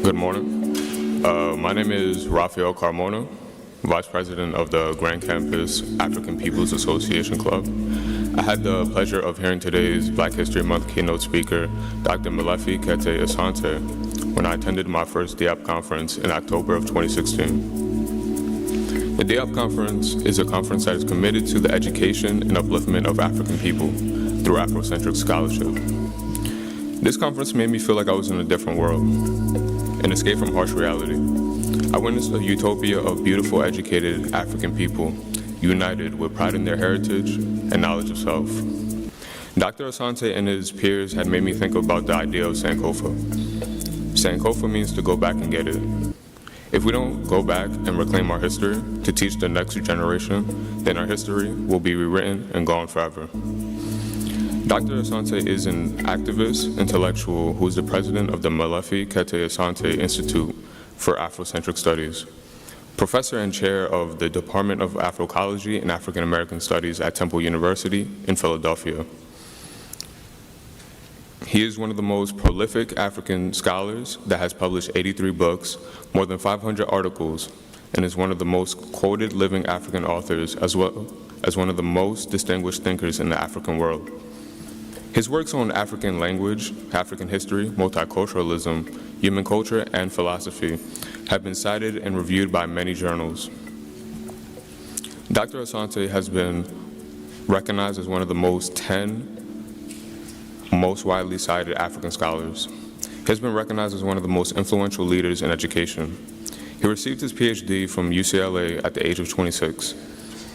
Good morning. My name is Rafael Carmona, Vice President of the Grand Campus African Peoples Association Club. I had the pleasure of hearing today's Black History Month keynote speaker, Dr. Molefi Kete Asante, when I attended my first DAP conference in October of 2016. The DAP conference is a conference that is committed to the education and upliftment of African people through Afrocentric scholarship. This conference made me feel like I was in a different world, an escape from harsh reality. I witnessed a utopia of beautiful, educated African people, united with pride in their heritage and knowledge of self. Dr. Asante and his peers had made me think about the idea of Sankofa. Sankofa means to go back and get it. If we don't go back and reclaim our history to teach the next generation, then our history will be rewritten and gone forever. Dr. Asante is an activist, intellectual, who is the president of the Molefi Kete Asante Institute for Afrocentric Studies, professor and chair of the Department of Afroecology and African American Studies at Temple University in Philadelphia. He is one of the most prolific African scholars that has published 83 books, more than 500 articles, and is one of the most quoted living African authors, as well as one of the most distinguished thinkers in the African world. His works on African language, African history, multiculturalism, human culture, and philosophy have been cited and reviewed by many journals. Dr. Asante has been recognized as one of the 10 most widely cited African scholars. He has been recognized as one of the most influential leaders in education. He received his PhD from UCLA at the age of 26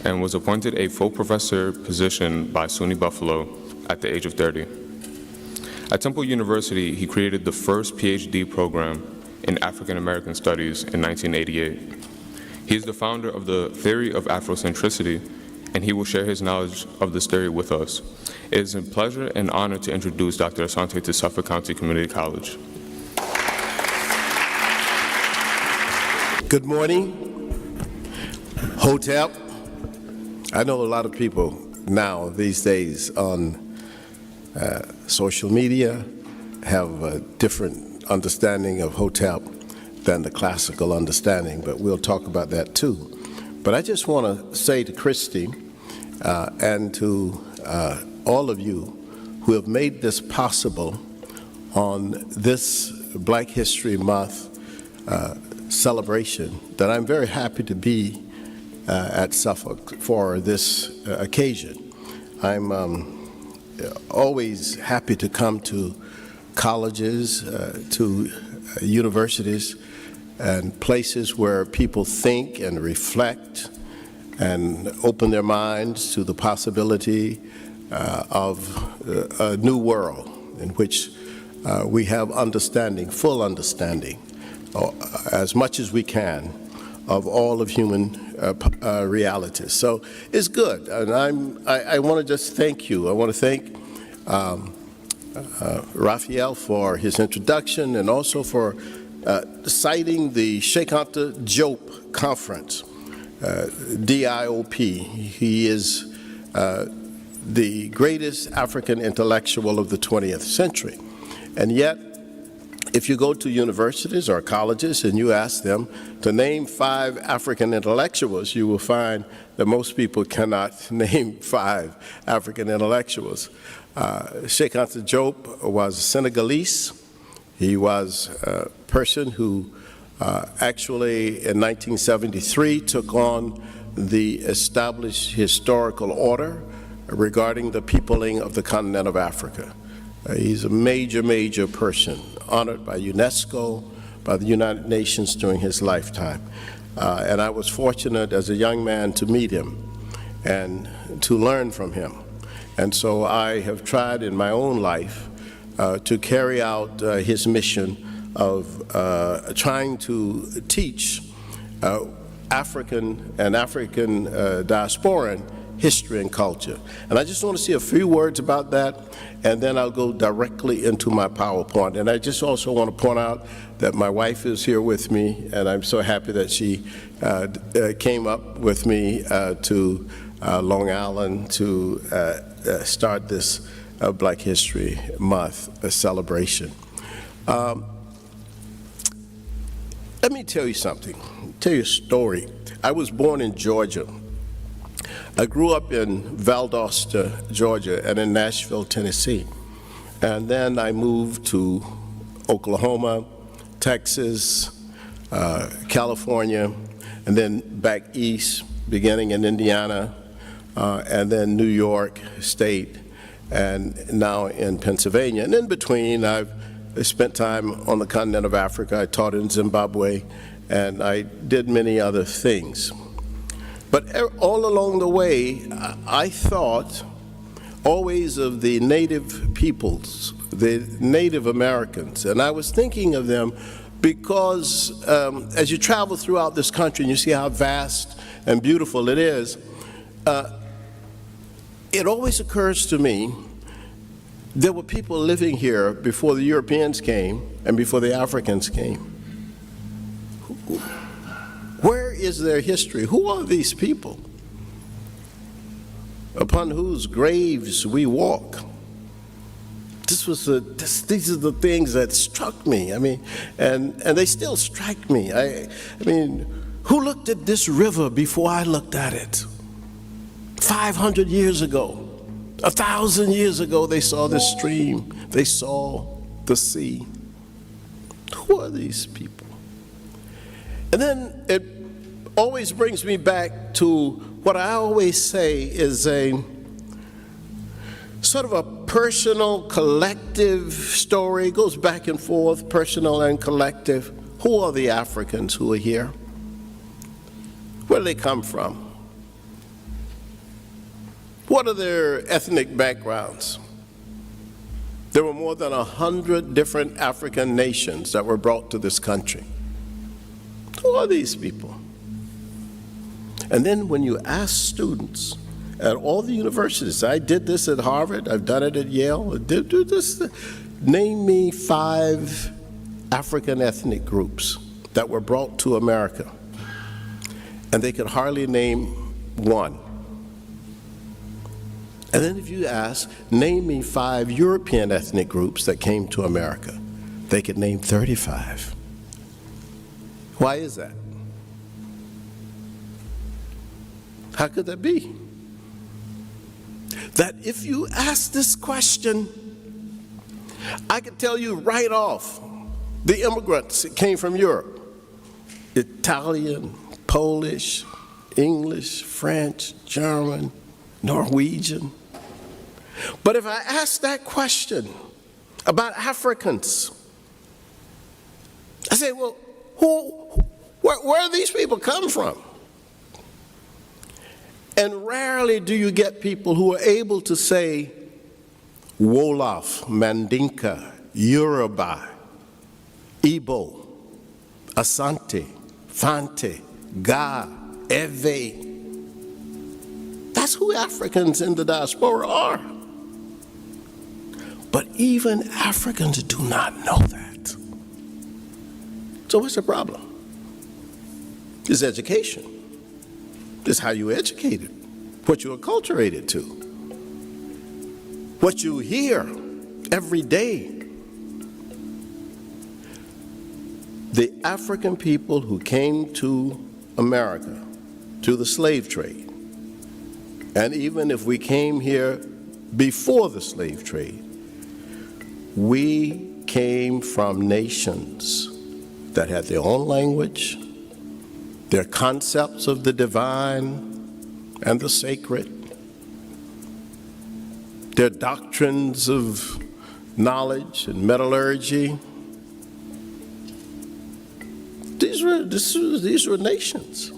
and was appointed a full professor position by SUNY Buffalo at the age of 30. At Temple University, he created the first PhD program in African American Studies in 1988. He is the founder of the theory of Afrocentricity, and he will share his knowledge of this theory with us. It is a pleasure and honor to introduce Dr. Asante to Suffolk County Community College. Good morning. Hotep. I know a lot of people now these days on social media have a different understanding of Hotep than the classical understanding, but we'll talk about that too. But I just want to say to Christy and to all of you who have made this possible on this Black History Month celebration that I'm very happy to be at Suffolk for this occasion. I'm always happy to come to colleges, to universities, and places where people think and reflect and open their minds to the possibility of a new world in which we have understanding, full understanding, as much as we can, of all of human realities. So it's good, and I want to just thank you. I want to thank Raphael for his introduction and also for citing the Sheikh Anta Diop Conference, DIOP. He is the greatest African intellectual of the 20th century. And yet, if you go to universities or colleges and you ask them to name 5 African intellectuals, you will find that most people cannot name 5 African intellectuals. Sheikh Anta Diop was Senegalese. He was a person who actually in 1973 took on the established historical order regarding the peopling of the continent of Africa. He's a major, major person, honored by UNESCO, by the United Nations during his lifetime. And I was fortunate as a young man to meet him and to learn from him. And so I have tried in my own life to carry out his mission of trying to teach African and African diasporan history and culture. And I just want to say a few words about that, and then I'll go directly into my PowerPoint. And I just also want to point out that my wife is here with me, and I'm so happy that she came up with me to Long Island to start this Black History Month celebration. Let me tell you something, tell you a story. I was born in Georgia. I grew up in Valdosta, Georgia, and in Nashville, Tennessee. And then I moved to Oklahoma, Texas, California, and then back east, beginning in Indiana, and then New York State, and now in Pennsylvania. And in between, I've spent time on the continent of Africa. I taught in Zimbabwe, and I did many other things. But all along the way, I thought always of the native peoples, the Native Americans, and I was thinking of them because as you travel throughout this country and you see how vast and beautiful it is, it always occurs to me there were people living here before the Europeans came and before the Africans came. Where is their history? Who are these people upon whose graves we walk? These are the things that struck me. I mean, and they still strike me. I mean, who looked at this river before I looked at it? 500 years ago, 1,000 years ago, they saw this stream. They saw the sea. Who are these people? And then it always brings me back to what I always say is a sort of a personal, collective story. It goes back and forth, personal and collective. Who are the Africans who are here? Where do they come from? What are their ethnic backgrounds? There were more than 100 different African nations that were brought to this country. Who are these people? And then when you ask students at all the universities, I did this at Harvard, I've done it at Yale, do this, name me 5 African ethnic groups that were brought to America. And they could hardly name one. And then if you ask, name me 5 European ethnic groups that came to America, they could name 35. Why is that? How could that be? That if you ask this question, I could tell you right off, the immigrants that came from Europe, Italian, Polish, English, French, German, Norwegian. But if I ask that question about Africans, I say, well, where do these people come from? And rarely do you get people who are able to say Wolof, Mandinka, Yoruba, Igbo, Asante, Fante, Ga, Ewe. That's who Africans in the diaspora are. But even Africans do not know that. So what's the problem? It's education. It's how you're educated, what you're acculturated to, what you hear every day. The African people who came to America, to the slave trade, and even if we came here before the slave trade, we came from nations that had their own language, their concepts of the divine and the sacred, their doctrines of knowledge and metallurgy. These were nations.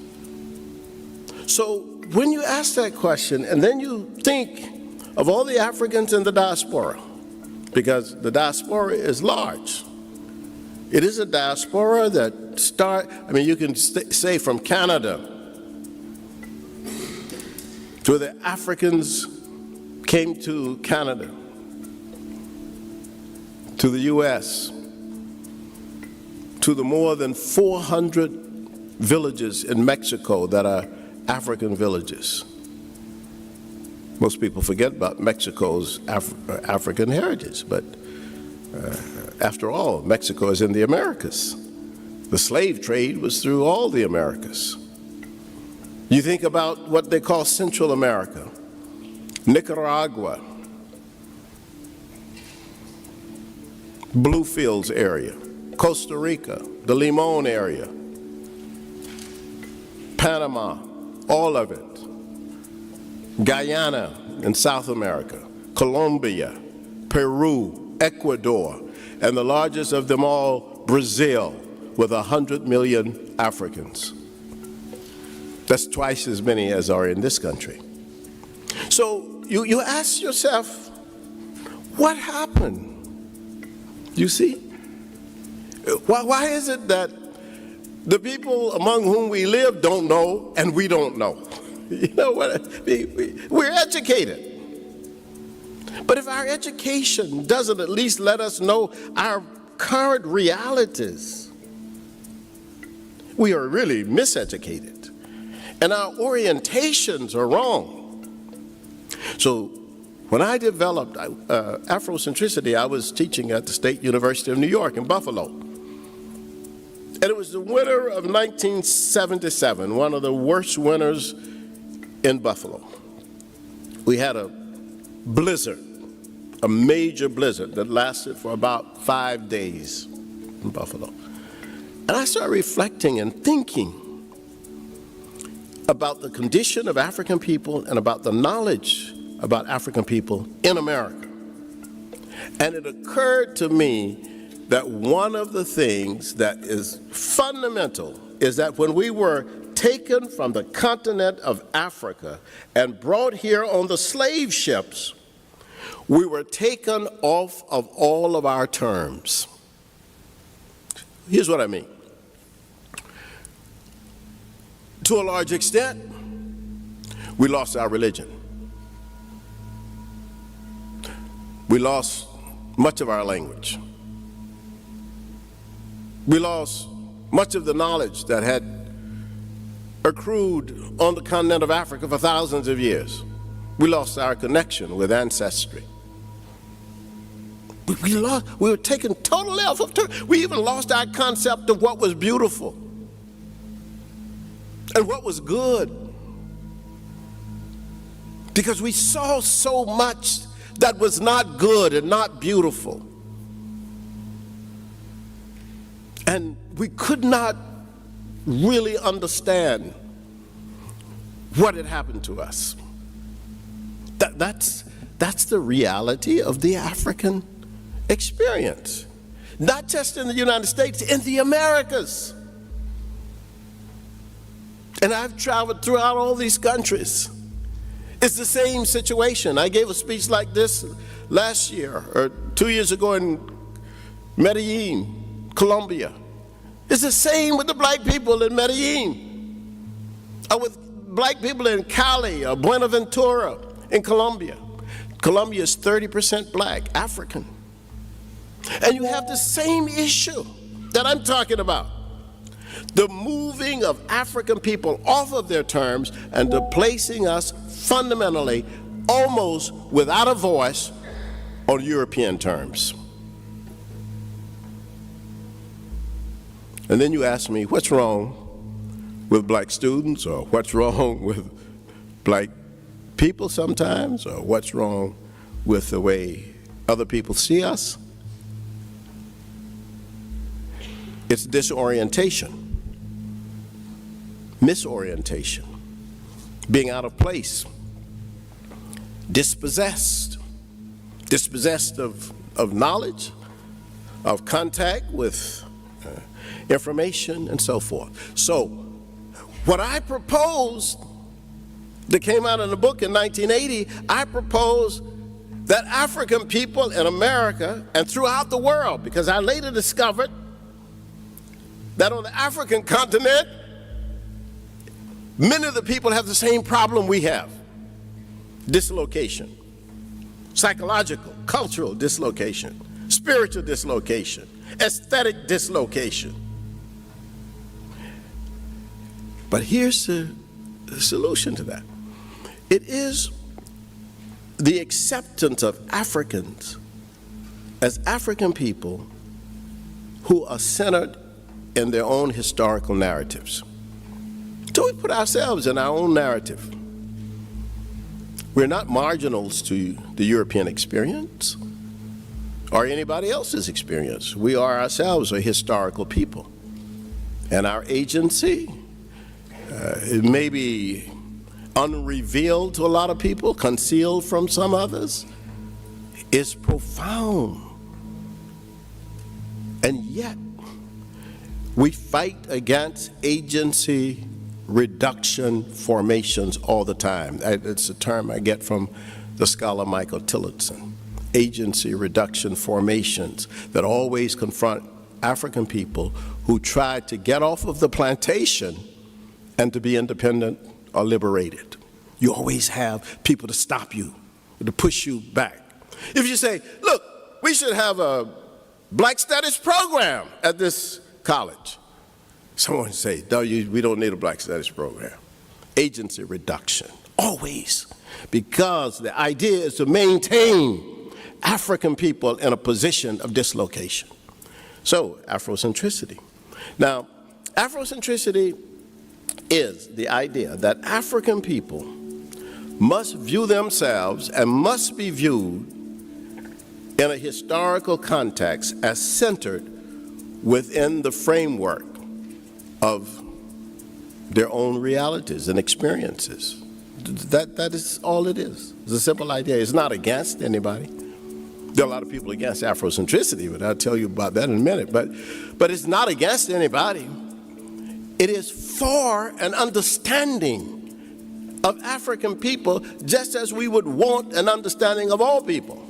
So when you ask that question, and then you think of all the Africans in the diaspora, because the diaspora is large. It is a diaspora that you can say from Canada to the Africans came to Canada, to the US, to the more than 400 villages in Mexico that are African villages. Most people forget about Mexico's African heritage, but after all, Mexico is in the Americas. The slave trade was through all the Americas. You think about what they call Central America, Nicaragua, Bluefields area, Costa Rica, the Limon area, Panama, all of it. Guyana in South America, Colombia, Peru, Ecuador, and the largest of them all, Brazil, with 100 million Africans. That's twice as many as are in this country. So you ask yourself, what happened? You see? Why is it that the people among whom we live don't know and we don't know? You know what? We're educated. But if our education doesn't at least let us know our current realities, we are really miseducated. And our orientations are wrong. So When I developed Afrocentricity, I was teaching at the State University of New York in Buffalo. And it was the winter of 1977, one of the worst winters in Buffalo. We had a blizzard, a major blizzard that lasted for about 5 days in Buffalo. And I started reflecting and thinking about the condition of African people and about the knowledge about African people in America. And it occurred to me that one of the things that is fundamental is that when we were taken from the continent of Africa and brought here on the slave ships, we were taken off of all of our terms. Here's what I mean. To a large extent, we lost our religion. We lost much of our language. We lost much of the knowledge that had accrued on the continent of Africa for thousands of years. We lost our connection with ancestry. We were taken totally off of turn. We even lost our concept of what was beautiful and what was good, because we saw so much that was not good and not beautiful. And we could not really understand what had happened to us. That's the reality of the African experience, not just in the United States, in the Americas. And I've traveled throughout all these countries. It's the same situation. I gave a speech like this last year or 2 years ago in Medellin, Colombia. It's the same with the black people in Medellin, or with black people in Cali or Buenaventura in Colombia. Colombia is 30% black, African. And you have the same issue that I'm talking about. The moving of African people off of their terms and the placing us fundamentally, almost without a voice, on European terms. And then you ask me, what's wrong with black students, or what's wrong with black people sometimes, or what's wrong with the way other people see us? It's disorientation, misorientation, being out of place, dispossessed of knowledge, of contact with information, and so forth. So what I proposed that came out in the book in 1980, I proposed that African people in America and throughout the world, because I later discovered that on the African continent, many of the people have the same problem we have: dislocation, psychological, cultural dislocation, spiritual dislocation, aesthetic dislocation. But here's the solution to that. It is the acceptance of Africans as African people who are centered in their own historical narratives. So we put ourselves in our own narrative. We're not marginals to the European experience or anybody else's experience. We are ourselves a historical people. And our agency, it may be unrevealed to a lot of people, concealed from some others, is profound. And yet, we fight against agency reduction formations all the time. It's a term I get from the scholar Michael Tillotson. Agency reduction formations that always confront African people who try to get off of the plantation and to be independent or liberated. You always have people to stop you, to push you back. If you say, look, we should have a Black Studies program at this college, someone would say, no, we don't need a Black Studies program. Agency reduction, always, because the idea is to maintain African people in a position of dislocation. So, Afrocentricity. Now, Afrocentricity is the idea that African people must view themselves and must be viewed in a historical context as centered within the framework of their own realities and experiences. That is all it is. It's a simple idea. It's not against anybody. There are a lot of people against Afrocentricity, but I'll tell you about that in a minute. But it's not against anybody. It is for an understanding of African people, just as we would want an understanding of all people.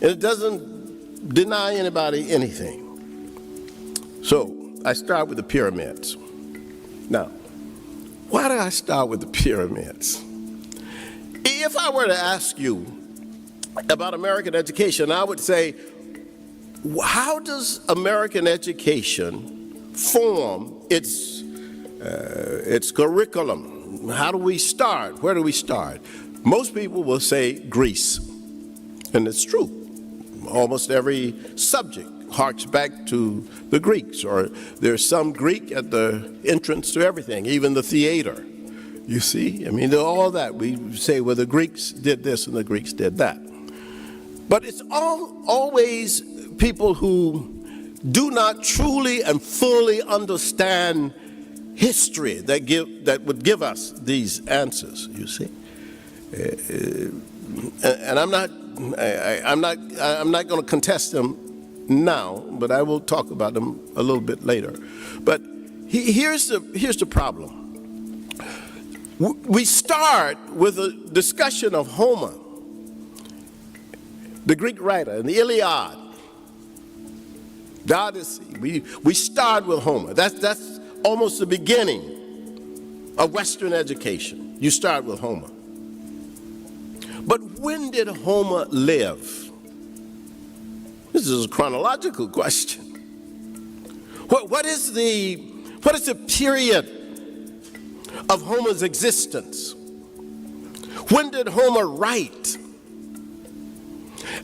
It doesn't deny anybody anything. So I start with the pyramids. Now, why do I start with the pyramids? If I were to ask you about American education, I would say, how does American education form its curriculum? How do we start? Where do we start? Most people will say Greece, and it's true. Almost every subject harks back to the Greeks, or there's some Greek at the entrance to everything, even the theater. You see? I mean, all that. We say, well, the Greeks did this and the Greeks did that. But it's always people who do not truly and fully understand history that would give us these answers, you see? And I'm not going to contest them now, but I will talk about them a little bit later. But here's the problem. We start with a discussion of Homer, the Greek writer, and the Iliad, the Odyssey. We start with Homer. That's almost the beginning of Western education. You start with Homer. But when did Homer live? This is a chronological question. What is the period of Homer's existence? When did Homer write?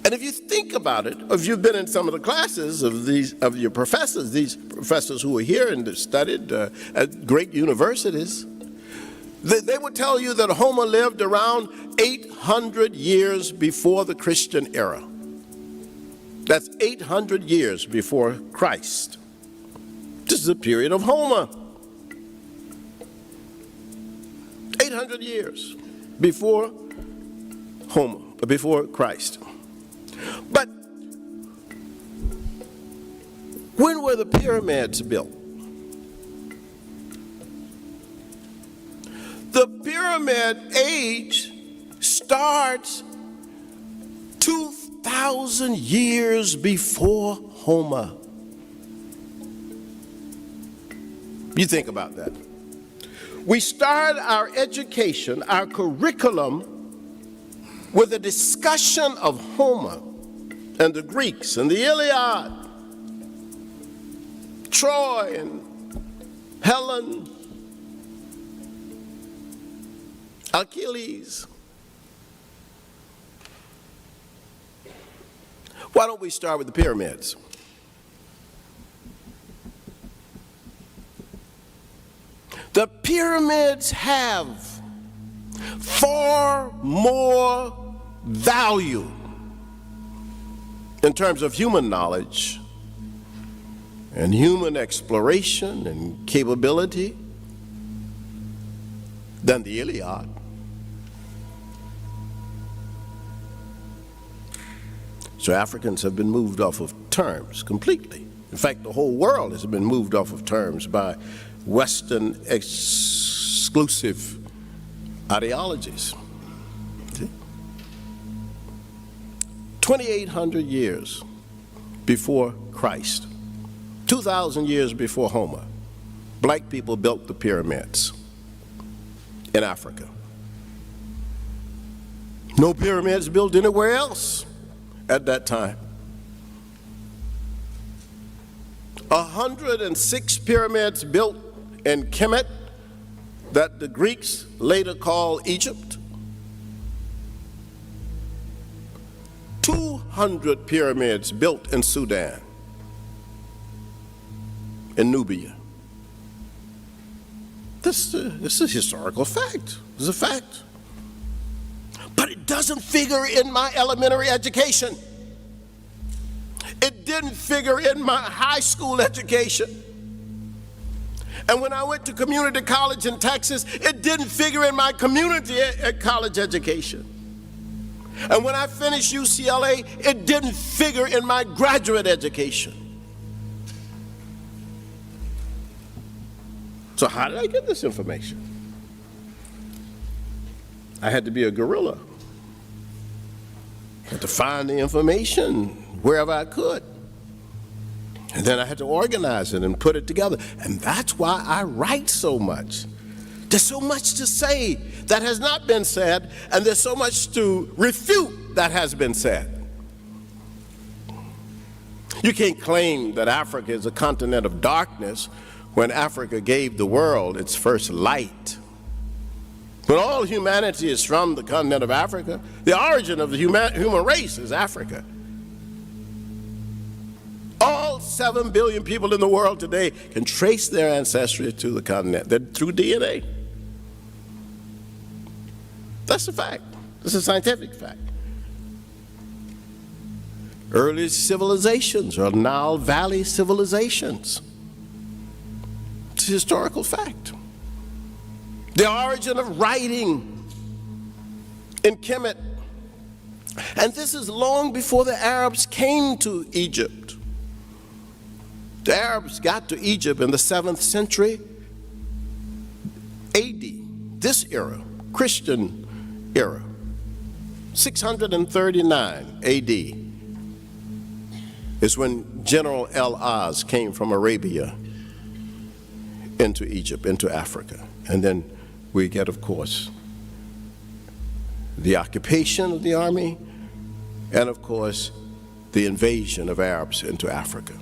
And if you think about it, if you've been in some of the classes of your professors, these professors who are here and studied at great universities, they would tell you that Homer lived around 800 years before the Christian era. That's 800 years before Christ. This is the period of Homer. 800 years before Homer, before Christ. But when were the pyramids built? The pyramid age starts 2,000 years before Homer. You think about that. We start our education, our curriculum, with a discussion of Homer and the Greeks and the Iliad, Troy and Helen, Achilles. Why don't we start with the pyramids? The pyramids have far more value in terms of human knowledge and human exploration and capability than the Iliad. So Africans have been moved off of terms completely. In fact, the whole world has been moved off of terms by Western exclusive ideologies. 2,800 years before Christ, 2,000 years before Homer, black people built the pyramids in Africa. No pyramids built anywhere else at that time. 106 pyramids built in Kemet that the Greeks later called Egypt, 700 pyramids built in Sudan, in Nubia. This is a historical fact. It's a fact. But it doesn't figure in my elementary education. It didn't figure in my high school education. And when I went to community college in Texas, it didn't figure in my community college education. And when I finished UCLA, it didn't figure in my graduate education. So how did I get this information? I had to be a guerrilla. I had to find the information wherever I could. And then I had to organize it and put it together. And that's why I write so much. There's so much to say that has not been said, and there's so much to refute that has been said. You can't claim that Africa is a continent of darkness when Africa gave the world its first light. When all humanity is from the continent of Africa, the origin of the human race is Africa. All 7 billion people in the world today can trace their ancestry to the continent. They're through DNA. That's a fact. It's a scientific fact. Early civilizations are Nile Valley civilizations. It's a historical fact. The origin of writing in Kemet. And this is long before the Arabs came to Egypt. The Arabs got to Egypt in the 7th century AD, this era, Christian era, 639 AD is when General El-Az came from Arabia into Egypt, into Africa. And then we get, of course, the occupation of the army and, of course, the invasion of Arabs into Africa.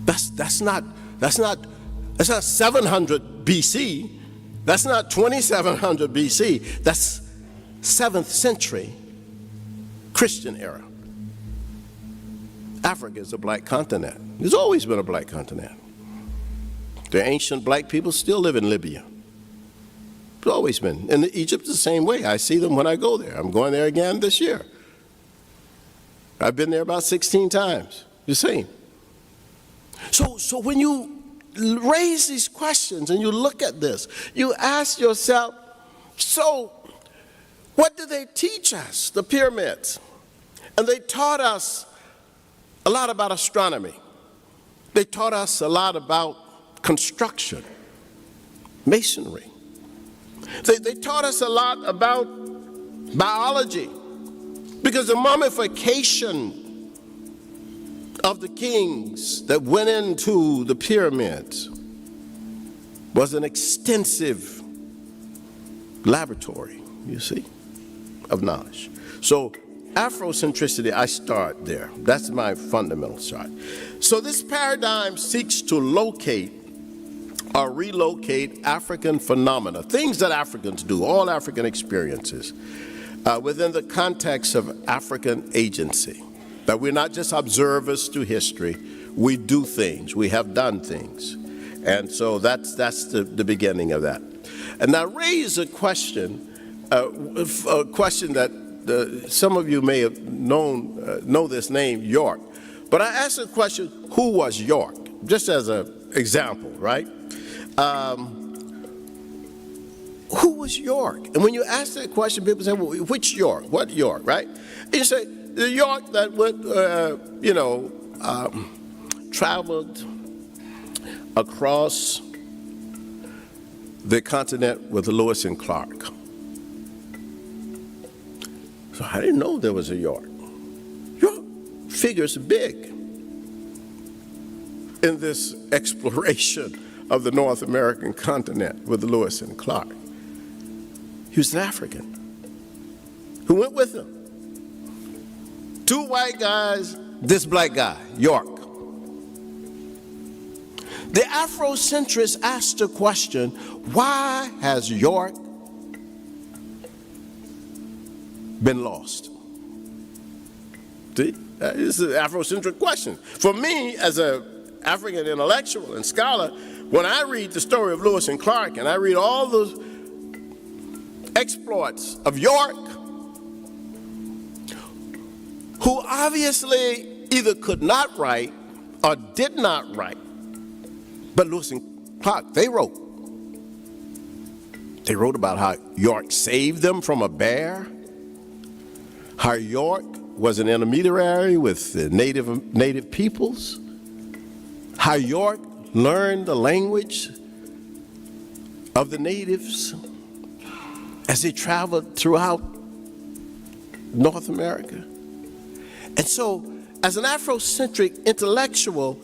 That's not 700 BC. That's not 2700 BC. That's 7th century Christian era. Africa is a black continent. There's always been a black continent. The ancient black people still live in Libya. It's always been. And Egypt is the same way. I see them when I go there. I'm going there again this year. I've been there about 16 times. The same. So when you raise these questions and you look at this, you ask yourself, so what do they teach us, the pyramids? And they taught us a lot about astronomy. They taught us a lot about construction, masonry. They taught us a lot about biology, because the mummification of the kings that went into the pyramids was an extensive laboratory, you see, of knowledge. So Afrocentricity, I start there. That's my fundamental start. So this paradigm seeks to locate or relocate African phenomena, things that Africans do, all African experiences, within the context of African agency. That we're not just observers to history, we do things, we have done things. And so that's the beginning of that. And I raise a question that some of you may have know this name, York. But I asked the question, who was York? Just as an example, right? Who was York? And when you ask that question, people say, well, which York? What York, right? And you say, the York that went, traveled across the continent with Lewis and Clark. So I didn't know there was a York. York figures big in this exploration of the North American continent with Lewis and Clark. He was an African who went with them. 2 white guys, this black guy, York. The Afrocentrists asked the question, why has York been lost? See, this is an Afrocentric question. For me, as an African intellectual and scholar, when I read the story of Lewis and Clark and I read all those exploits of York, who obviously either could not write or did not write, but Lewis and Clark, they wrote. They wrote about how York saved them from a bear, how York was an intermediary with the native peoples, how York learned the language of the natives as they traveled throughout North America. And so, as an Afrocentric intellectual,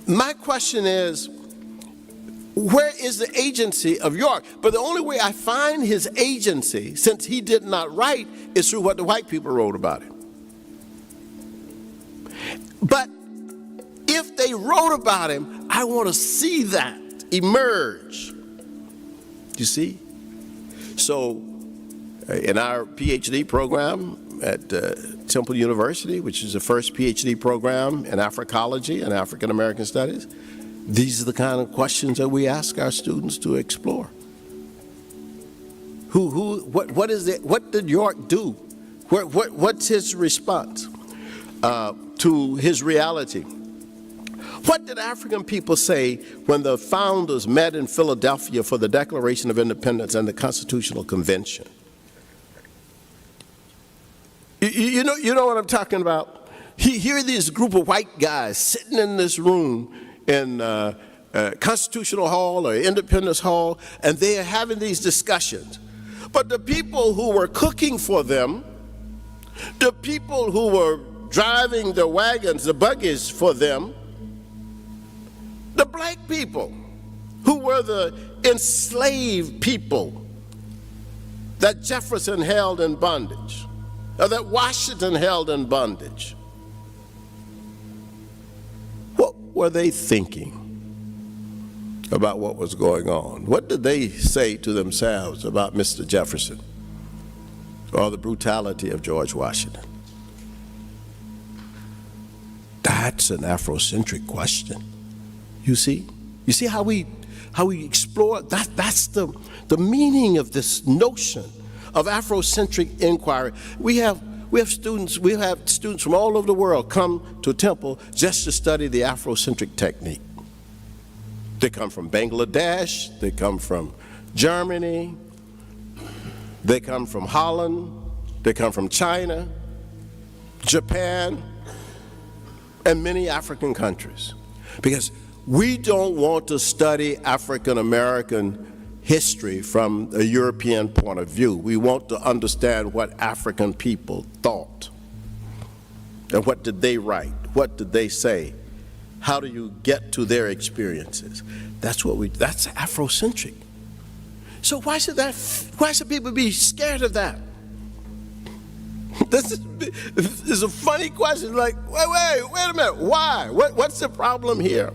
my question is, where is the agency of York? But the only way I find his agency, since he did not write, is through what the white people wrote about him. But if they wrote about him, I want to see that emerge. You see? So, in our PhD program at Temple University, which is the first PhD program in Africology and African American Studies, these are the kind of questions that we ask our students to explore. What is it? What did York do? What's his response to his reality? What did African people say when the founders met in Philadelphia for the Declaration of Independence and the Constitutional Convention? You know what I'm talking about? Here are this group of white guys sitting in this room in Constitutional Hall or Independence Hall, and they are having these discussions. But the people who were cooking for them, the people who were driving the wagons, the buggies for them, the black people who were the enslaved people that Jefferson held in bondage, or that Washington held in bondage. What were they thinking about what was going on? What did they say to themselves about Mr. Jefferson or the brutality of George Washington? That's an Afrocentric question. You see? You see how we explore? That's the meaning of this notion of Afrocentric inquiry. We have students from all over the world come to Temple just to study the Afrocentric technique. They come from Bangladesh, they come from Germany, they come from Holland, they come from China, Japan, and many African countries. Because we don't want to study African American history from a European point of view. We want to understand what African people thought. And what did they write? What did they say? How do you get to their experiences? That's Afrocentric. So why should people be scared of that? This is a funny question. Like, wait a minute. Why? What's the problem here?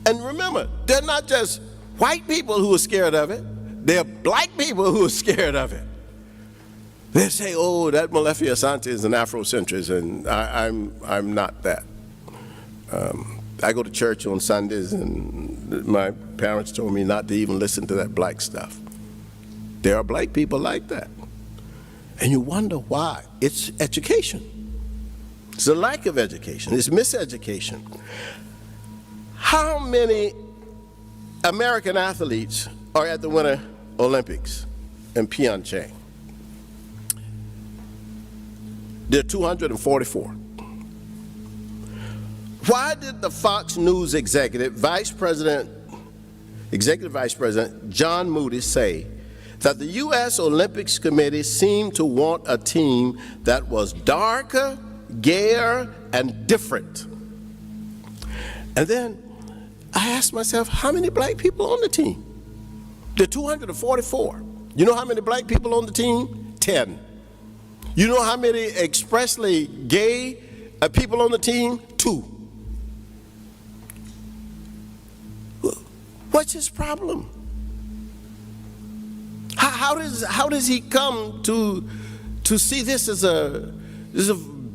And remember, they're not just white people who are scared of it. They're black people who are scared of it. They say, oh, that Molefi Asante is an Afrocentrist, and I'm not that. I go to church on Sundays, and my parents told me not to even listen to that black stuff. There are black people like that. And you wonder why. It's education. It's a lack of education. It's miseducation. How many American athletes are at the Winter Olympics in Pyeongchang? There are 244. Why did the Fox News executive vice president John Moody say that the U.S. Olympics Committee seemed to want a team that was darker, gayer, and different? And then I asked myself, how many black people on the team? There are 244. You know how many black people on the team? 10. You know how many expressly gay people on the team? 2. What's his problem? How does he come to see this as a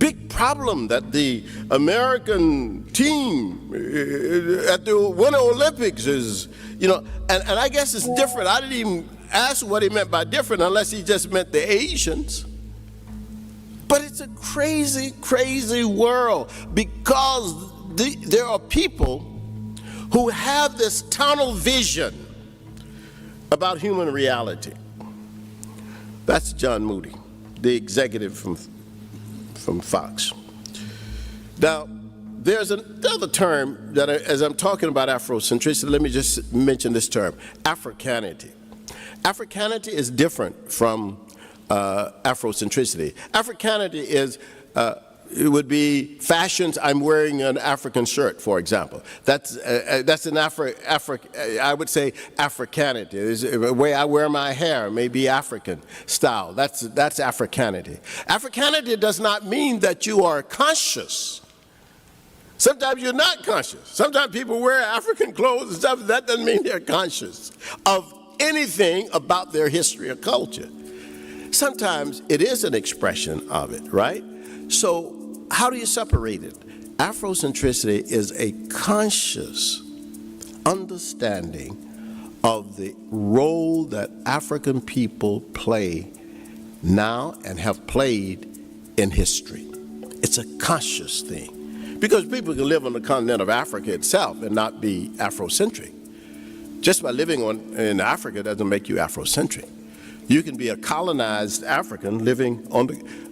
big problem that the American team at the Winter Olympics is, you know, and I guess it's different. I didn't even ask what he meant by different unless he just meant the Asians. But it's a crazy, crazy world because there are people who have this tunnel vision about human reality. That's John Moody, the executive from Fox. Now, there's another term that, as I'm talking about Afrocentricity, let me just mention this term, Africanity. Africanity is different from Afrocentricity. Africanity is, it would be fashions. I'm wearing an African shirt, for example. That's an I would say Africanity. The way I wear my hair may be African style. That's Africanity. Africanity does not mean that you are conscious. Sometimes you're not conscious. Sometimes people wear African clothes and stuff. That doesn't mean they're conscious of anything about their history or culture. Sometimes it is an expression of it, right? So how do you separate it? Afrocentricity is a conscious understanding of the role that African people play now and have played in history. It's a conscious thing. Because people can live on the continent of Africa itself and not be Afrocentric. Just by living in Africa doesn't make you Afrocentric. You can be a colonized African living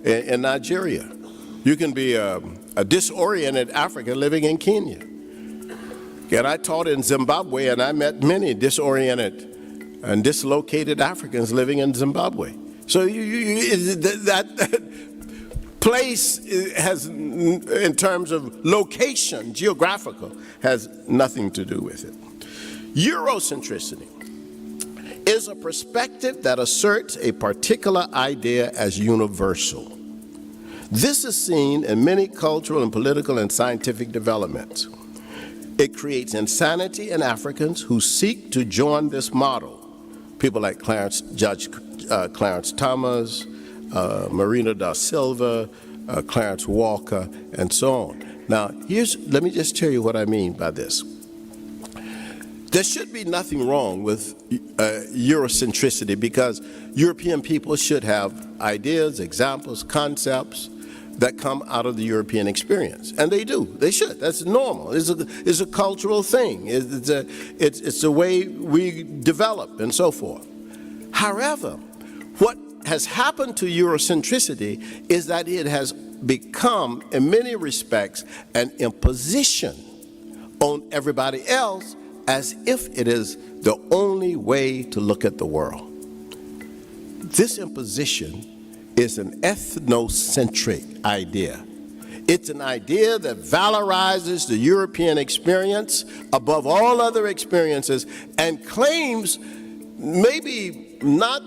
in Nigeria. You can be a disoriented African living in Kenya. And I taught in Zimbabwe, and I met many disoriented and dislocated Africans living in Zimbabwe. So that place has, in terms of location, geographical, has nothing to do with it. Eurocentricity is a perspective that asserts a particular idea as universal. This is seen in many cultural and political and scientific developments. It creates insanity in Africans who seek to join this model. People like Judge Clarence Thomas, Marina da Silva, Clarence Walker, and so on. Now, let me just tell you what I mean by this. There should be nothing wrong with Eurocentricity because European people should have ideas, examples, concepts that come out of the European experience. And they do. They should. That's normal. It's a cultural thing. It's the way we develop and so forth. However, what has happened to Eurocentricity is that it has become, in many respects, an imposition on everybody else as if it is the only way to look at the world. This imposition is an ethnocentric idea. It's an idea that valorizes the European experience above all other experiences and claims, maybe not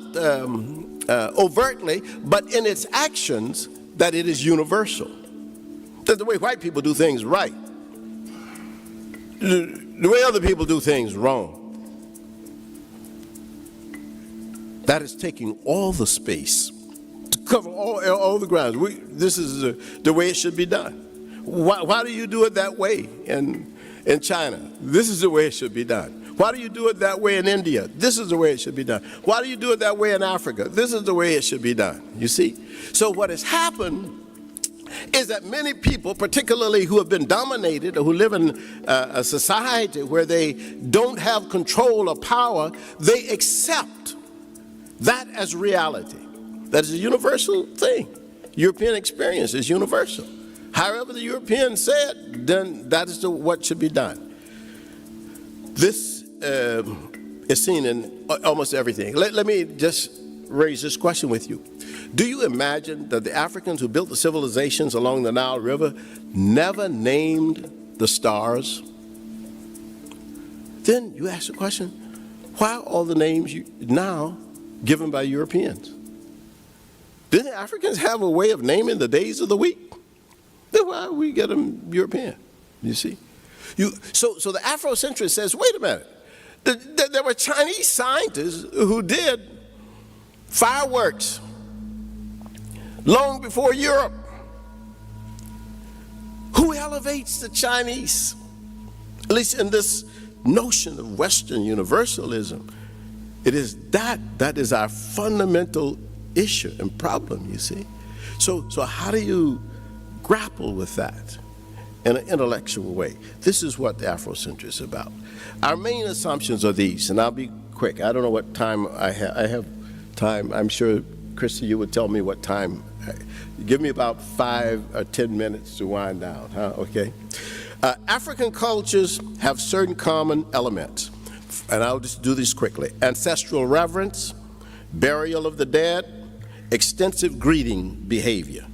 overtly, but in its actions, that it is universal. That's the way white people do things right. The way other people do things wrong. That is taking all the space to cover all the grounds. This is the way it should be done. Why do you do it that way in China? This is the way it should be done. Why do you do it that way in India? This is the way it should be done. Why do you do it that way in Africa? This is the way it should be done. You see? So what has happened is that many people, particularly who have been dominated or who live in a society where they don't have control or power, they accept that as reality. That is a universal thing. European experience is universal. However the Europeans say it, then that is what should be done. This is seen in almost everything. Let me just raise this question with you. Do you imagine that the Africans who built the civilizations along the Nile River never named the stars? Then you ask the question, why are all the names now given by Europeans? Didn't the Africans have a way of naming the days of the week? Then why we get them European, you see? So the Afrocentrist says, wait a minute, there were Chinese scientists who did fireworks long before Europe. Who elevates the Chinese? At least in this notion of Western universalism, it is that is our fundamental issue and problem, you see. So how do you grapple with that in an intellectual way? This is what the Afrocentric is about. Our main assumptions are these, and I'll be quick. I don't know what time I have. I have time. I'm sure, Christy, you would tell me what time. Give me about 5 or 10 minutes to wind down, huh? Okay. African cultures have certain common elements, and I'll just do these quickly. Ancestral reverence, burial of the dead, extensive greeting behavior,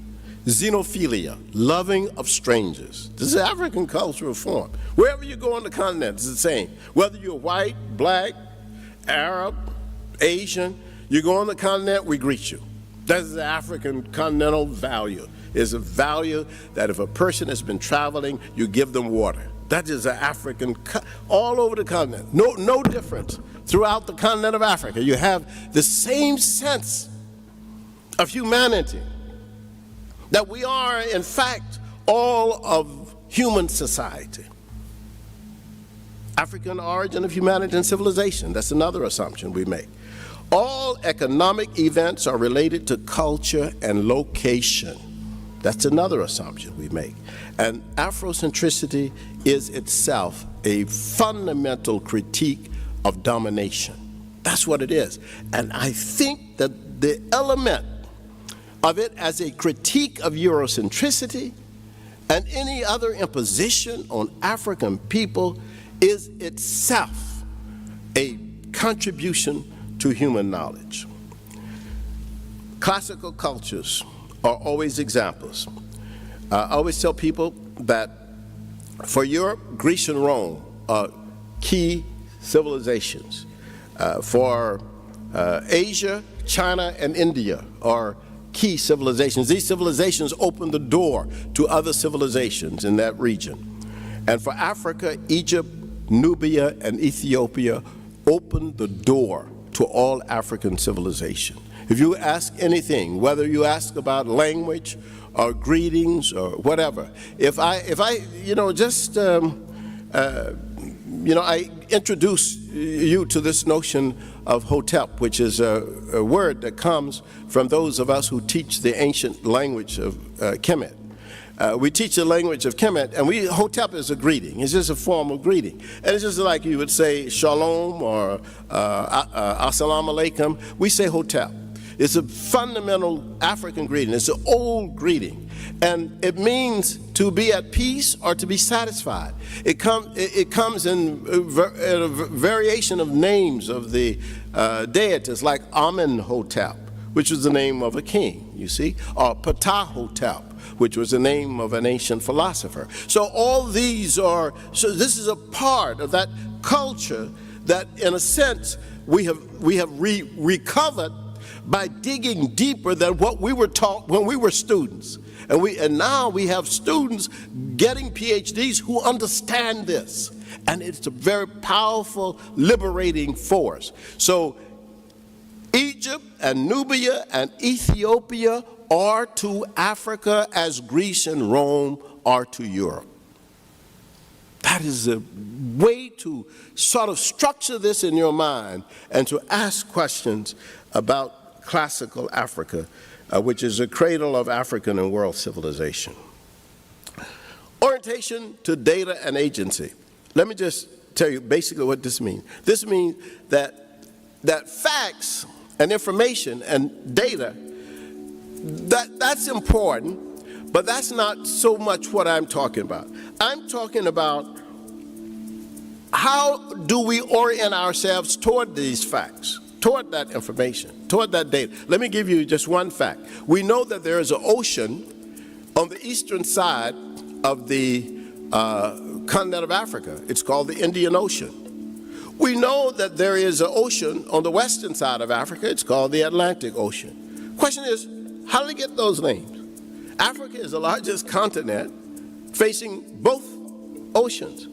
xenophilia, loving of strangers. This is African cultural form. Wherever you go on the continent, it's the same. Whether you're white, black, Arab, Asian, you go on the continent, we greet you. That is the African continental value. It's a value that if a person has been traveling, you give them water. That is an African, all over the continent. No difference. Throughout the continent of Africa, you have the same sense of humanity, that we are, in fact, all of human society. African origin of humanity and civilization, that's another assumption we make. All economic events are related to culture and location. That's another assumption we make. And Afrocentricity is itself a fundamental critique of domination. That's what it is. And I think that the element of it as a critique of Eurocentricity and any other imposition on African people is itself a contribution to human knowledge. Classical cultures are always examples. I always tell people that for Europe, Greece and Rome are key civilizations. For Asia, China and India are key civilizations. These civilizations open the door to other civilizations in that region. And for Africa, Egypt, Nubia, and Ethiopia opened the door to all African civilization. If you ask anything, whether you ask about language or greetings or whatever, if I introduce you to this notion of Hotep, which is a word that comes from those of us who teach the ancient language of Kemet. We teach the language of Kemet, and Hotep is a greeting. It's just a form of greeting. And it's just like you would say shalom or assalamu alaikum. We say Hotep. It's a fundamental African greeting. It's an old greeting. And it means to be at peace or to be satisfied. It comes in a variation of names of the deities, like Amenhotep, which was the name of a king, you see, or Ptahhotep, which was the name of an ancient philosopher. So all these are, so this is a part of that culture that, in a sense, we have recovered by digging deeper than what we were taught when we were students. And now we have students getting PhDs who understand this. And it's a very powerful, liberating force. So Egypt and Nubia and Ethiopia are to Africa as Greece and Rome are to Europe. That is a way to sort of structure this in your mind and to ask questions about classical Africa, which is the cradle of African and world civilization. Orientation to data and agency. Let me just tell you basically what this means. This means that facts and information and data, that's important, but that's not so much what I'm talking about. I'm talking about how do we orient ourselves toward these facts, toward that information, toward that data. Let me give you just one fact. We know that there is an ocean on the eastern side of the continent of Africa. It's called the Indian Ocean. We know that there is an ocean on the western side of Africa. It's called the Atlantic Ocean. Question is, how do they get those names? Africa is the largest continent facing both oceans.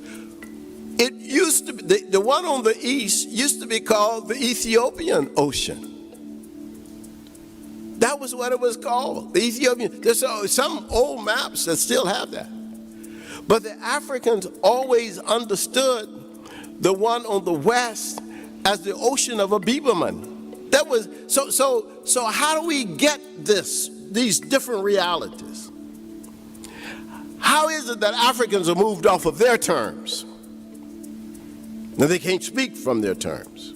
It used to be, the one on the east used to be called the Ethiopian Ocean. That was what it was called, the Ethiopian. There's some old maps that still have that. But the Africans always understood the one on the west as the ocean of a Biberman. That was, so how do we get these different realities? How is it that Africans are moved off of their terms? Now they can't speak from their terms.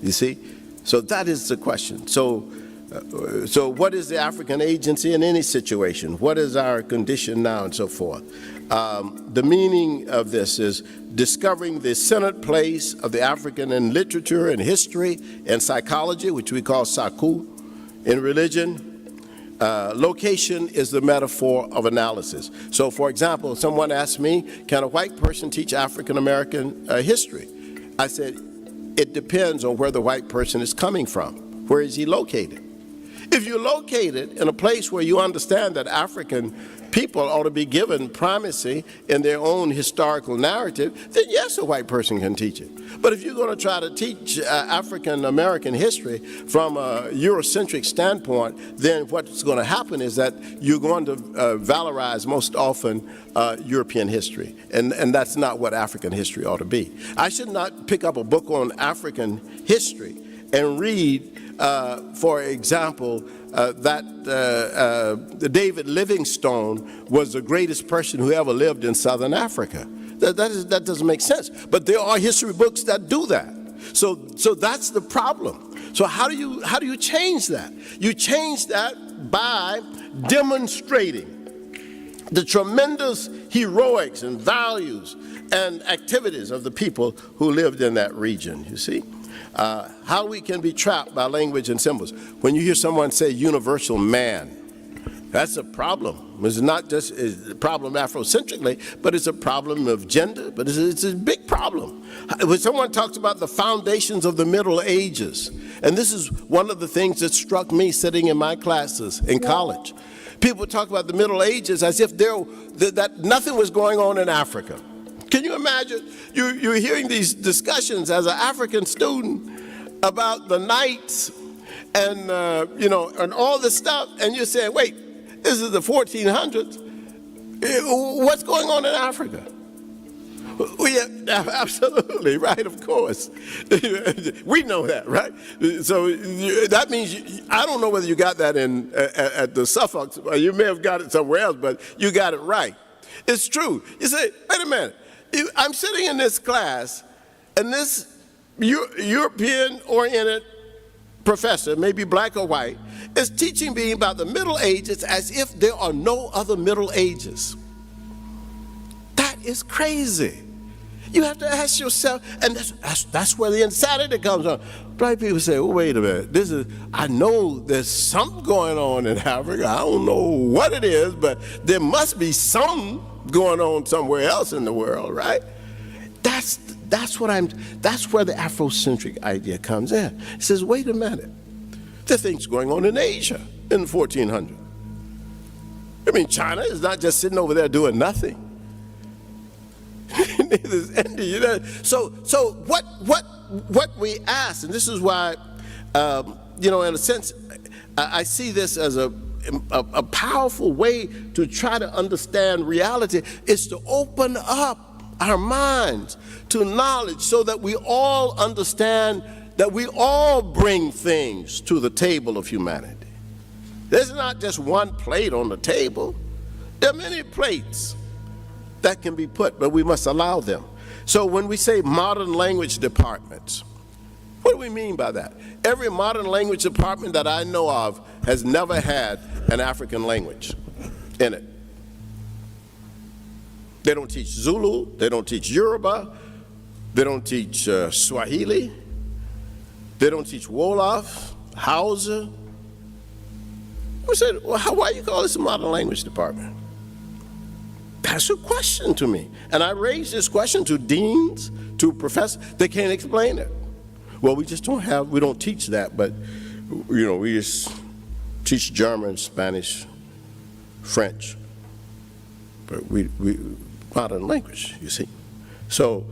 You see? So that is the question. So what is the African agency in any situation? What is our condition now and so forth? The meaning of this is discovering the centered place of the African in literature and history and psychology, which we call saku, in religion. Location is the metaphor of analysis. So, for example, someone asked me, can a white person teach African American history? I said, it depends on where the white person is coming from. Where is he located? If you're located in a place where you understand that African people ought to be given primacy in their own historical narrative, then yes, a white person can teach it. But if you're going to try to teach African American history from a Eurocentric standpoint, then what's going to happen is that you're going to valorize most often European history. And that's not what African history ought to be. I should not pick up a book on African history and read, for example, that David Livingstone was the greatest person who ever lived in Southern Africa. That doesn't make sense. But there are history books that do that. So that's the problem. So how do you change that? You change that by demonstrating the tremendous heroics and values and activities of the people who lived in that region, you see? How we can be trapped by language and symbols. When you hear someone say universal man, that's a problem. It's not just a problem Afrocentrically, but it's a problem of gender, but it's a big problem. When someone talks about the foundations of the Middle Ages, and this is one of the things that struck me sitting in my classes in college. People talk about the Middle Ages as if that nothing was going on in Africa. Can you imagine? You're hearing these discussions as an African student about the knights and, and all this stuff, and you're saying, wait, this is the 1400s. What's going on in Africa? Yeah, absolutely, right, of course. We know that, right? So that means, I don't know whether you got that at the Suffolk, or you may have got it somewhere else, but you got it right. It's true. You say, wait a minute. I'm sitting in this class, and this European-oriented professor, maybe black or white, is teaching me about the Middle Ages as if there are no other Middle Ages. That is crazy. You have to ask yourself, and that's where the insanity comes from. Black people say, oh, wait a minute, I know there's something going on in Africa. I don't know what it is, but there must be something going on somewhere else in the world, right? That's where the Afrocentric idea comes in. It says, wait a minute, there are things going on in Asia in the 1400s. I mean, China is not just sitting over there doing nothing. Neither is India, you know. So what we ask, and this is why, in a sense, I see this as a powerful way to try to understand reality, is to open up our minds to knowledge so that we all understand that we all bring things to the table of humanity. There's not just one plate on the table. There are many plates that can be put, but we must allow them. So when we say modern language departments, what do we mean by that? Every modern language department that I know of has never had an African language in it. They don't teach Zulu, they don't teach Yoruba, they don't teach Swahili, they don't teach Wolof, Hausa. We said, well, why do you call this a modern language department? That's a question to me. And I raised this question to deans, to professors. They can't explain it. Well, we don't teach that, but, we just teach German, Spanish, French. But we modern language, you see. So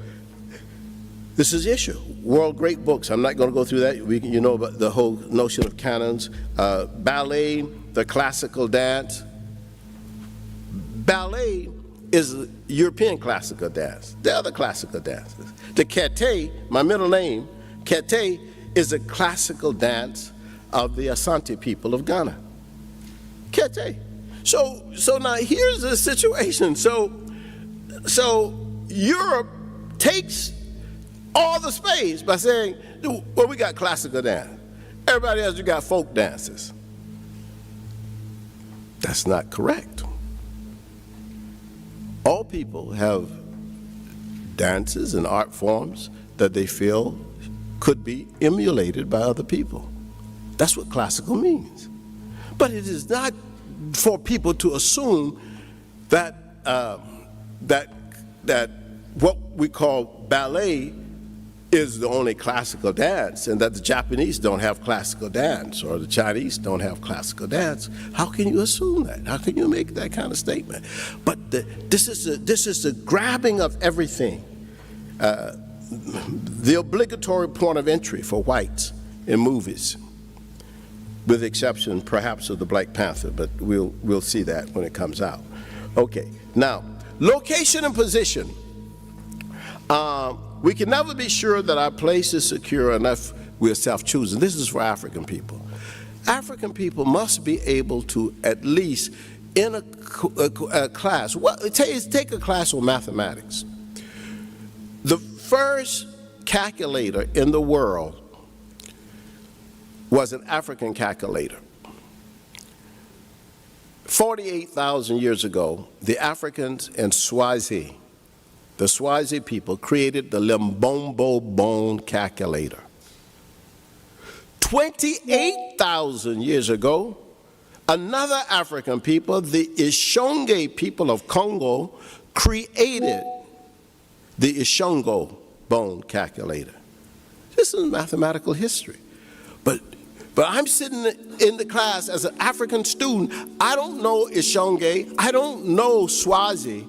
this is the issue. World great books. I'm not going to go through that. You know about the whole notion of canons. Ballet, the classical dance. Ballet is European classical dance. The other classical dances. The Kete, my middle name, Kete, is a classical dance of the Asante people of Ghana. Kete. So now here's the situation. So Europe takes all the space by saying, well, we got classical dance. Everybody else, you got folk dances. That's not correct. All people have dances and art forms that they feel could be emulated by other people. That's what classical means. But it is not for people to assume that that what we call ballet is the only classical dance, and that the Japanese don't have classical dance or the Chinese don't have classical dance. How can you assume that? How can you make that kind of statement? But this is the grabbing of everything. The obligatory point of entry for whites in movies, with the exception perhaps of the Black Panther, but we'll see that when it comes out. Okay, now, location and position. We can never be sure that our place is secure unless we're self-choosing. This is for African people. African people must be able to, at least in a class, take a class on mathematics. The first calculator in the world was an African calculator. 48,000 years ago, the Africans in Swazi, the Swazi people, created the Limbombo bone calculator. 28,000 years ago, another African people, the Ishonge people of Congo, created the Ishongo bone calculator. This is mathematical history. But I'm sitting in the class as an African student. I don't know Ishonge. I don't know Swazi.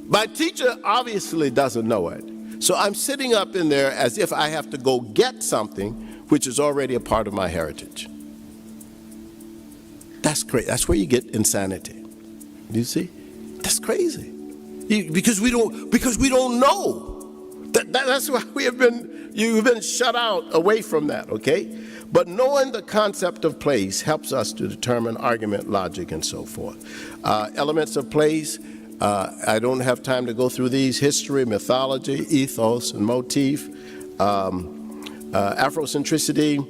My teacher obviously doesn't know it. So I'm sitting up in there as if I have to go get something which is already a part of my heritage. That's crazy. That's where you get insanity. You see? That's crazy. Because we don't know. That's why you've been shut out away from that, okay? But knowing the concept of place helps us to determine argument, logic, and so forth. Elements of place, I don't have time to go through these: history, mythology, ethos, and motif. Afrocentricity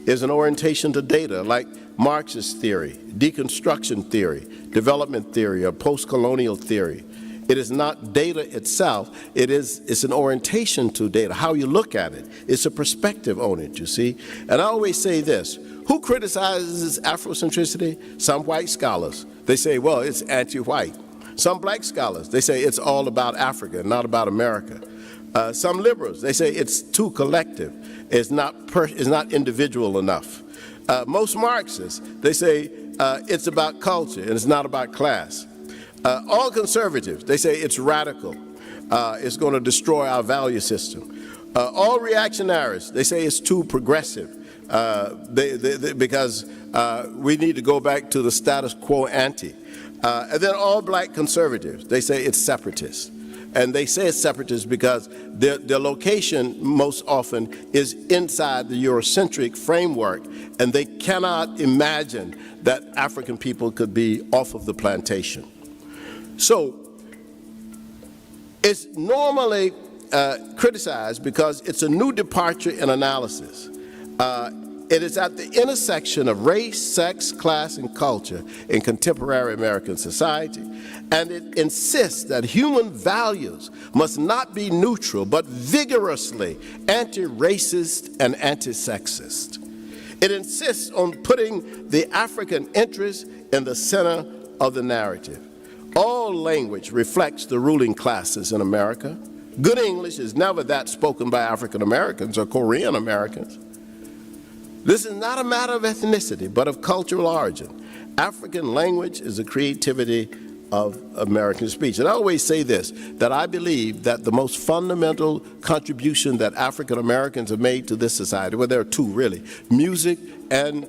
is an orientation to data, like Marxist theory, deconstruction theory, development theory, or post-colonial theory. It is not data itself, it's an orientation to data, how you look at it. It's a perspective on it, you see. And I always say this: who criticizes Afrocentricity? Some white scholars. They say, well, it's anti-white. Some black scholars, they say it's all about Africa, not about America. Some liberals, they say it's too collective. It's not individual enough. Most Marxists, they say it's about culture and it's not about class. All conservatives, they say it's radical. It's going to destroy our value system. All reactionaries, they say it's too progressive because we need to go back to the status quo ante. And then all black conservatives, they say it's separatist. And they say it's separatist because their location most often is inside the Eurocentric framework, and they cannot imagine that African people could be off of the plantation. So it's normally criticized because it's a new departure in analysis. It is at the intersection of race, sex, class, and culture in contemporary American society, and it insists that human values must not be neutral, but vigorously anti-racist and anti-sexist. It insists on putting the African interest in the center of the narrative. All language reflects the ruling classes in America. Good English is never that spoken by African Americans or Korean Americans. This is not a matter of ethnicity, but of cultural origin. African language is the creativity of American speech. And I always say this, that I believe that the most fundamental contribution that African Americans have made to this society, well, there are two really: music and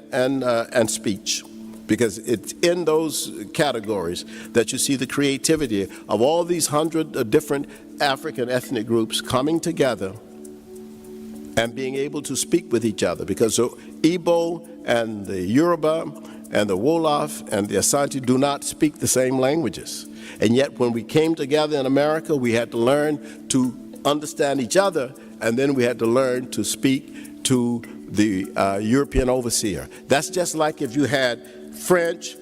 speech. because it's in those categories that you see the creativity of all these 100 different African ethnic groups coming together and being able to speak with each other, because the Igbo and the Yoruba and the Wolof and the Asante do not speak the same languages. And yet when we came together in America, we had to learn to understand each other, and then we had to learn to speak to the European overseer. That's just like if you had French,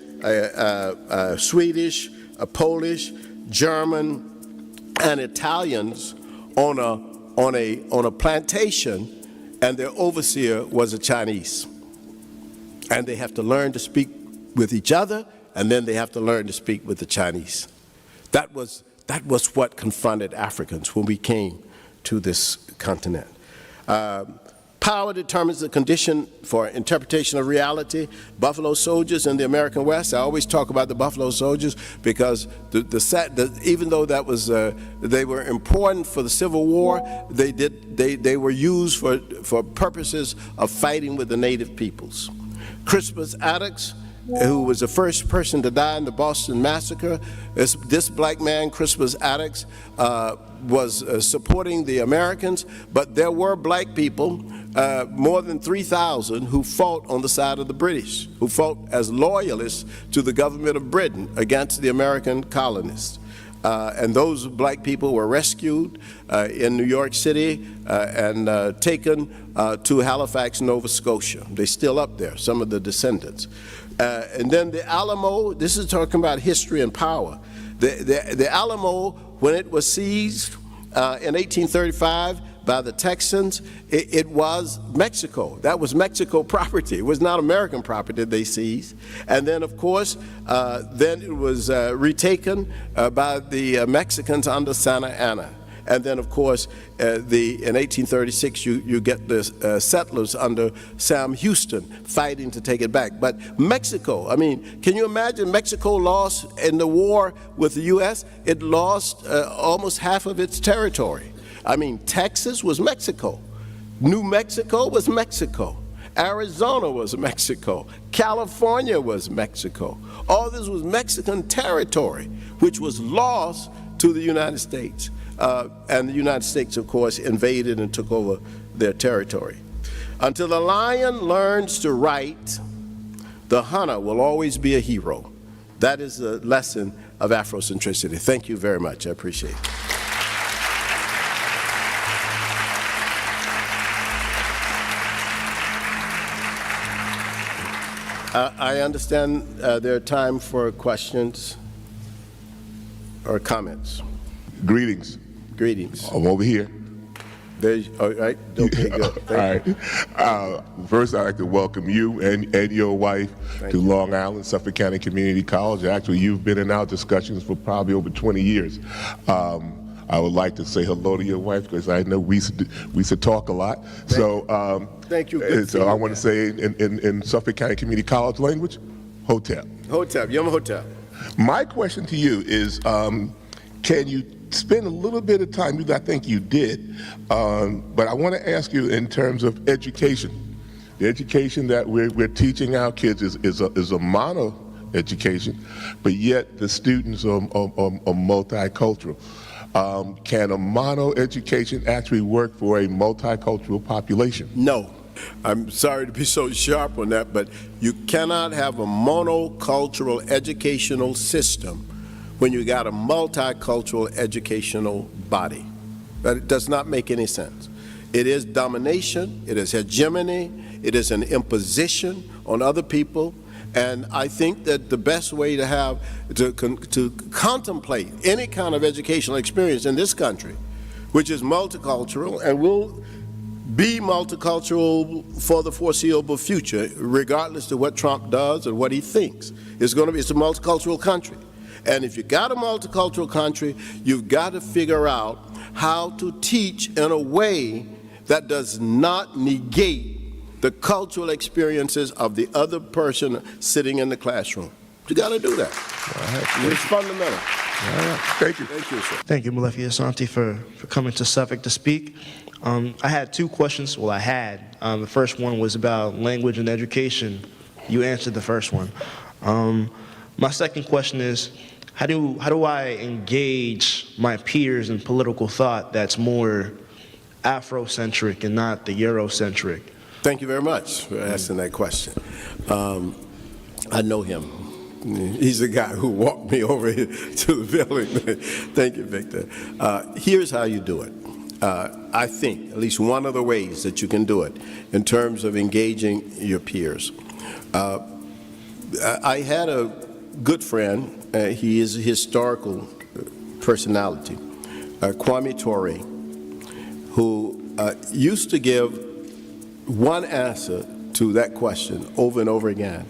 Swedish, Polish, German, and Italians on a plantation, and their overseer was a Chinese. And they have to learn to speak with each other, and then they have to learn to speak with the Chinese. That was what confronted Africans when we came to this continent. Power determines the condition for interpretation of reality. Buffalo Soldiers in the American West, I always talk about the Buffalo Soldiers because even though that was, they were important for the Civil War, they were used for purposes of fighting with the native peoples. Crispus Attucks, who was the first person to die in the Boston Massacre, this black man, Crispus Attucks, was supporting the Americans, but there were black people, more than 3,000, who fought on the side of the British, who fought as loyalists to the government of Britain against the American colonists. And those black people were rescued in New York City and taken to Halifax, Nova Scotia. They're still up there, some of the descendants. And then the Alamo, this is talking about history and power. The Alamo, when it was seized in 1835 by the Texans, it was Mexico. That was Mexico property. It was not American property they seized. And then, of course, then it was retaken by the Mexicans under Santa Anna. And then, of course, in 1836, you get the settlers under Sam Houston fighting to take it back. But Mexico, I mean, can you imagine Mexico lost in the war with the U.S.? It lost almost half of its territory. I mean, Texas was Mexico. New Mexico was Mexico. Arizona was Mexico. California was Mexico. All this was Mexican territory, which was lost to the United States. And the United States, of course, invaded and took over their territory. Until the lion learns to write, the hunter will always be a hero. That is the lesson of Afrocentricity. Thank you very much. I appreciate it. I understand there are time for questions or comments. Greetings. Greetings. I'm over here. All right. Okay, good. Thank you. First, I'd like to welcome you and your wife to Long Island, Suffolk County Community College. Actually, you've been in our discussions for probably over 20 years. I would like to say hello to your wife because I know we used to talk a lot. Thank you. So I want to say in Suffolk County Community College language, Hotep. Hotep, Yom Hotep. My question to you is, can you spend a little bit of time, I think you did, but I want to ask you in terms of education. The education that we're teaching our kids is a mono education, but yet the students are multicultural. Can a mono education actually work for a multicultural population? No. I'm sorry to be so sharp on that, but you cannot have a monocultural educational system when you got a multicultural educational body. That does not make any sense. It is domination, it is hegemony, it is an imposition on other people, and I think that the best way to contemplate any kind of educational experience in this country, which is multicultural and will be multicultural for the foreseeable future, regardless of what Trump does and what he thinks. It's a multicultural country. And if you got a multicultural country, you've got to figure out how to teach in a way that does not negate the cultural experiences of the other person sitting in the classroom. You got to do that. It's fundamental. Thank you. Thank you, sir. Thank you, Molefi Asante, for coming to Suffolk to speak. I had two questions. Well, I had. The first one was about language and education. You answered the first one. My second question is, how do I engage my peers in political thought that's more Afrocentric and not the Eurocentric? Thank you very much for asking that question. I know him. He's the guy who walked me over here to the building. Thank you, Victor. Here's how you do it. I think at least one of the ways that you can do it in terms of engaging your peers. I had a good friend. He is a historical personality, Kwame Ture, who used to give one answer to that question over and over again.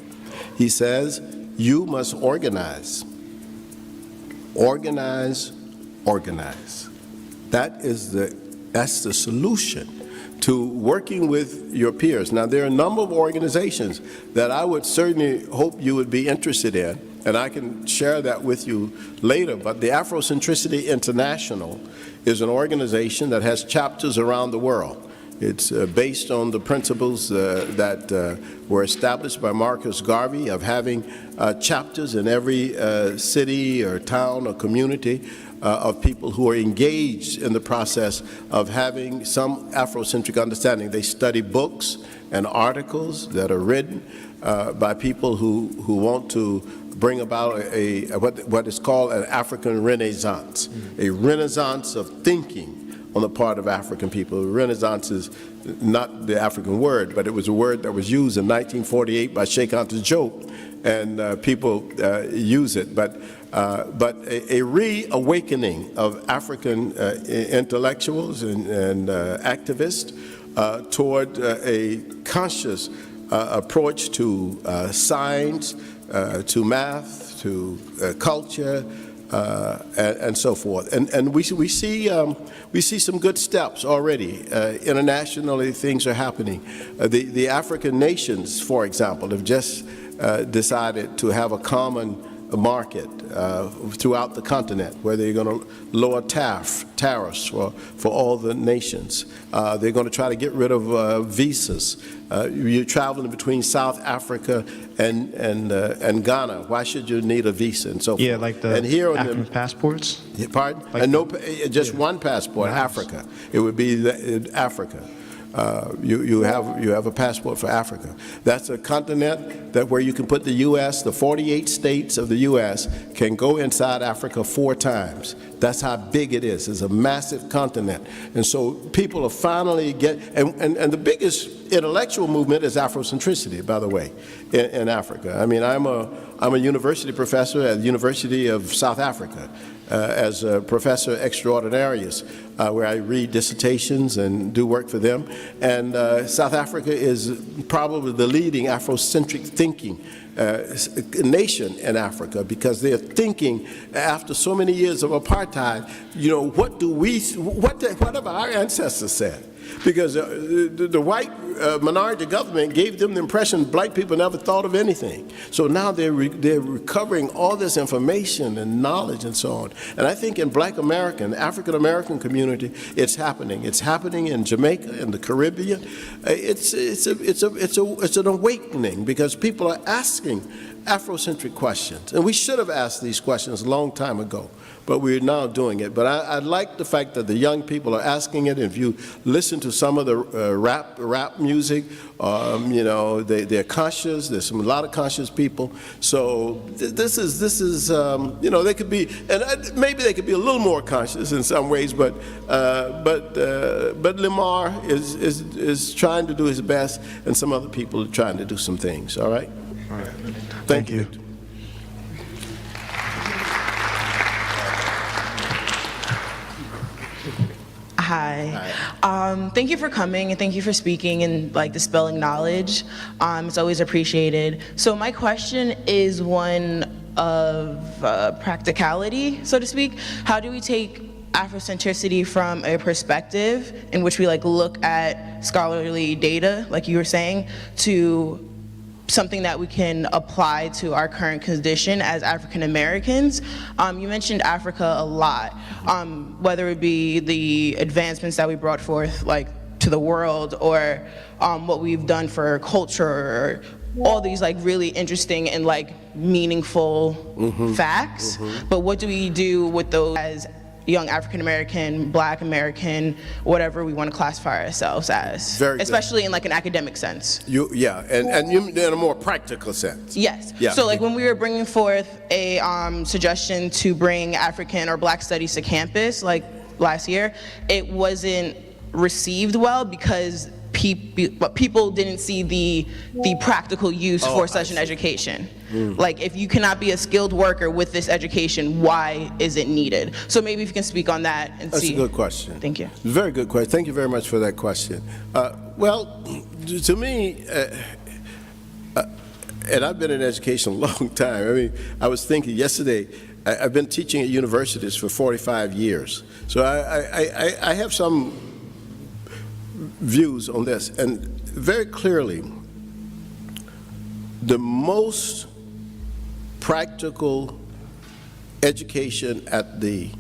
He says, you must organize. Organize, organize. That's the solution to working with your peers. Now, there are a number of organizations that I would certainly hope you would be interested in, and I can share that with you later, but the Afrocentricity International is an organization that has chapters around the world. It's based on the principles that were established by Marcus Garvey of having chapters in every city or town or community of people who are engaged in the process of having some Afrocentric understanding. They study books and articles that are written by people who want to bring about what is called an African Renaissance, a renaissance of thinking on the part of African people. Renaissance is not the African word, but it was a word that was used in 1948 by Sheikh Anta Diop, and people use it. But a reawakening of African intellectuals and activists toward a conscious approach to science, to math, to culture, and so forth. And we see some good steps already. Internationally, things are happening. The African nations, for example, have just decided to have a common market throughout the continent where they're going to lower tariffs for all the nations. They're going to try to get rid of visas. You're traveling between South Africa and Ghana. Why should you need a visa and so forth? Yeah, like the African passports? Pardon? Like and just one passport, Africa. It would be Africa. You have a passport for Africa. That's a continent where you can put the U.S., the 48 states of the U.S. can go inside Africa 4 times. That's how big it is. It's a massive continent. And so people are finally and the biggest intellectual movement is Afrocentricity, by the way, in Africa. I mean, I'm a university professor at the University of South Africa as a professor extraordinarius, where I read dissertations and do work for them. And South Africa is probably the leading Afrocentric thinking nation in Africa, because they're thinking after so many years of apartheid, you know, what have our ancestors said? Because the white minority government gave them the impression black people never thought of anything. So now they're recovering all this information and knowledge and so on. And I think in Black American, African American community, it's happening. It's happening in Jamaica, in the Caribbean. It's an awakening, because people are asking Afrocentric questions, and we should have asked these questions a long time ago, but we're now doing it. But I like the fact that the young people are asking it. If you listen to some of the rap music, you know, they're conscious. There's a lot of conscious people. So this is you know, they could be, and maybe they could be a little more conscious in some ways. But Lamar is trying to do his best, and some other people are trying to do some things. All right. All right. Thank you. Hi. Thank you for coming, and thank you for speaking and like dispelling knowledge. It's always appreciated. So my question is one of practicality, so to speak. How do we take Afrocentricity from a perspective in which we like look at scholarly data, like you were saying, to something that we can apply to our current condition as African Americans? You mentioned Africa a lot, whether it be the advancements that we brought forth like to the world, or what we've done for culture, all these like really interesting and like meaningful facts, but what do we do with those as young African American, Black American, whatever we want to classify ourselves as, Very good. Especially in like an academic sense? And you, in a more practical sense. Yes. Yeah. So like when we were bringing forth a suggestion to bring African or Black studies to campus, like last year, it wasn't received well because people didn't see the practical use for such an education. Like, if you cannot be a skilled worker with this education, why is it needed? So maybe if you can speak on that and see. That's a good question. Thank you. Very good question. Thank you very much for that question. Well, to me, and I've been in education a long time. I mean, I was thinking yesterday, I've been teaching at universities for 45 years. So I have some views on this, and very clearly, the most practical education at the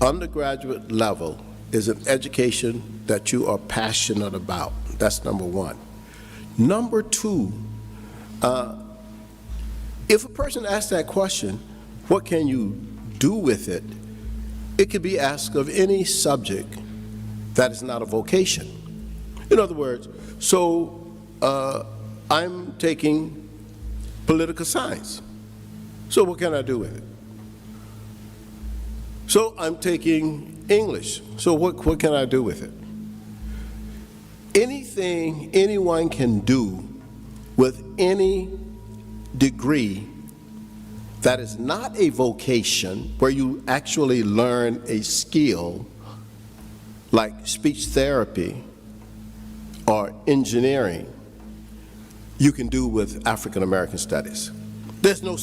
undergraduate level is an education that you are passionate about. That's number one. Number two, if a person asks that question, what can you do with it? It could be asked of any subject that is not a vocation. In other words, so I'm taking political science. So what can I do with it? So I'm taking English. So what can I do with it? Anything anyone can do with any degree that is not a vocation, where you actually learn a skill like speech therapy or engineering, you can do with African American studies. There's no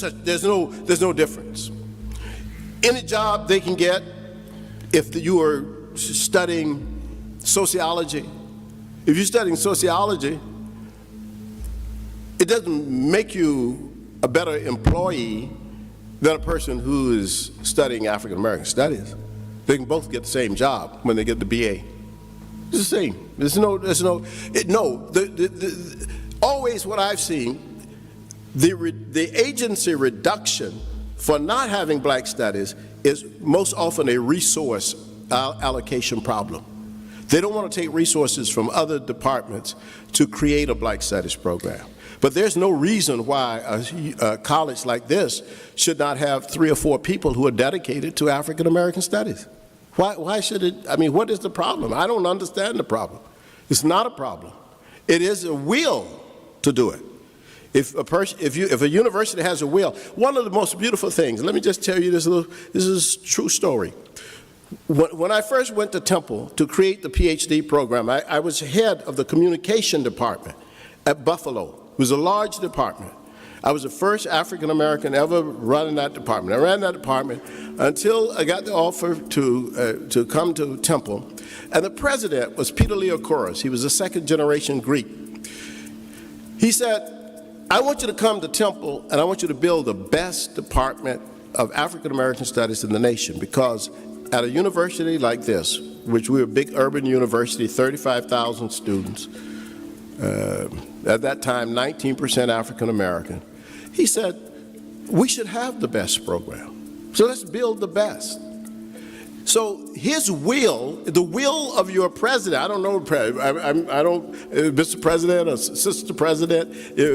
difference. Any job they can get, if you are studying sociology, if you're studying sociology, it doesn't make you a better employee than a person who is studying African American studies. They can both get the same job when they get the BA. It's the same. Always what I've seen, the agency reduction for not having Black studies is most often a resource allocation problem. They don't want to take resources from other departments to create a Black studies program. But there's no reason why a college like this should not have 3 or 4 people who are dedicated to African American studies. Why should it? I mean, what is the problem? I don't understand the problem. It's not a problem. It is a will to do it. If a university has a will, one of the most beautiful things, let me just tell you this is a true story. When I first went to Temple to create the PhD program, I was head of the communication department at Buffalo. It was a large department. I was the first African American ever running that department. I ran that department until I got the offer to come to Temple. And the president was Peter Leokoros. He was a second-generation Greek. He said, I want you to come to Temple, and I want you to build the best department of African American studies in the nation, because at a university like this, which we're a big urban university, 35,000 students, at that time 19% African American, he said, we should have the best program. So let's build the best. So his will, the will of your president, I don't know, I don't, Mr. President or Sister President,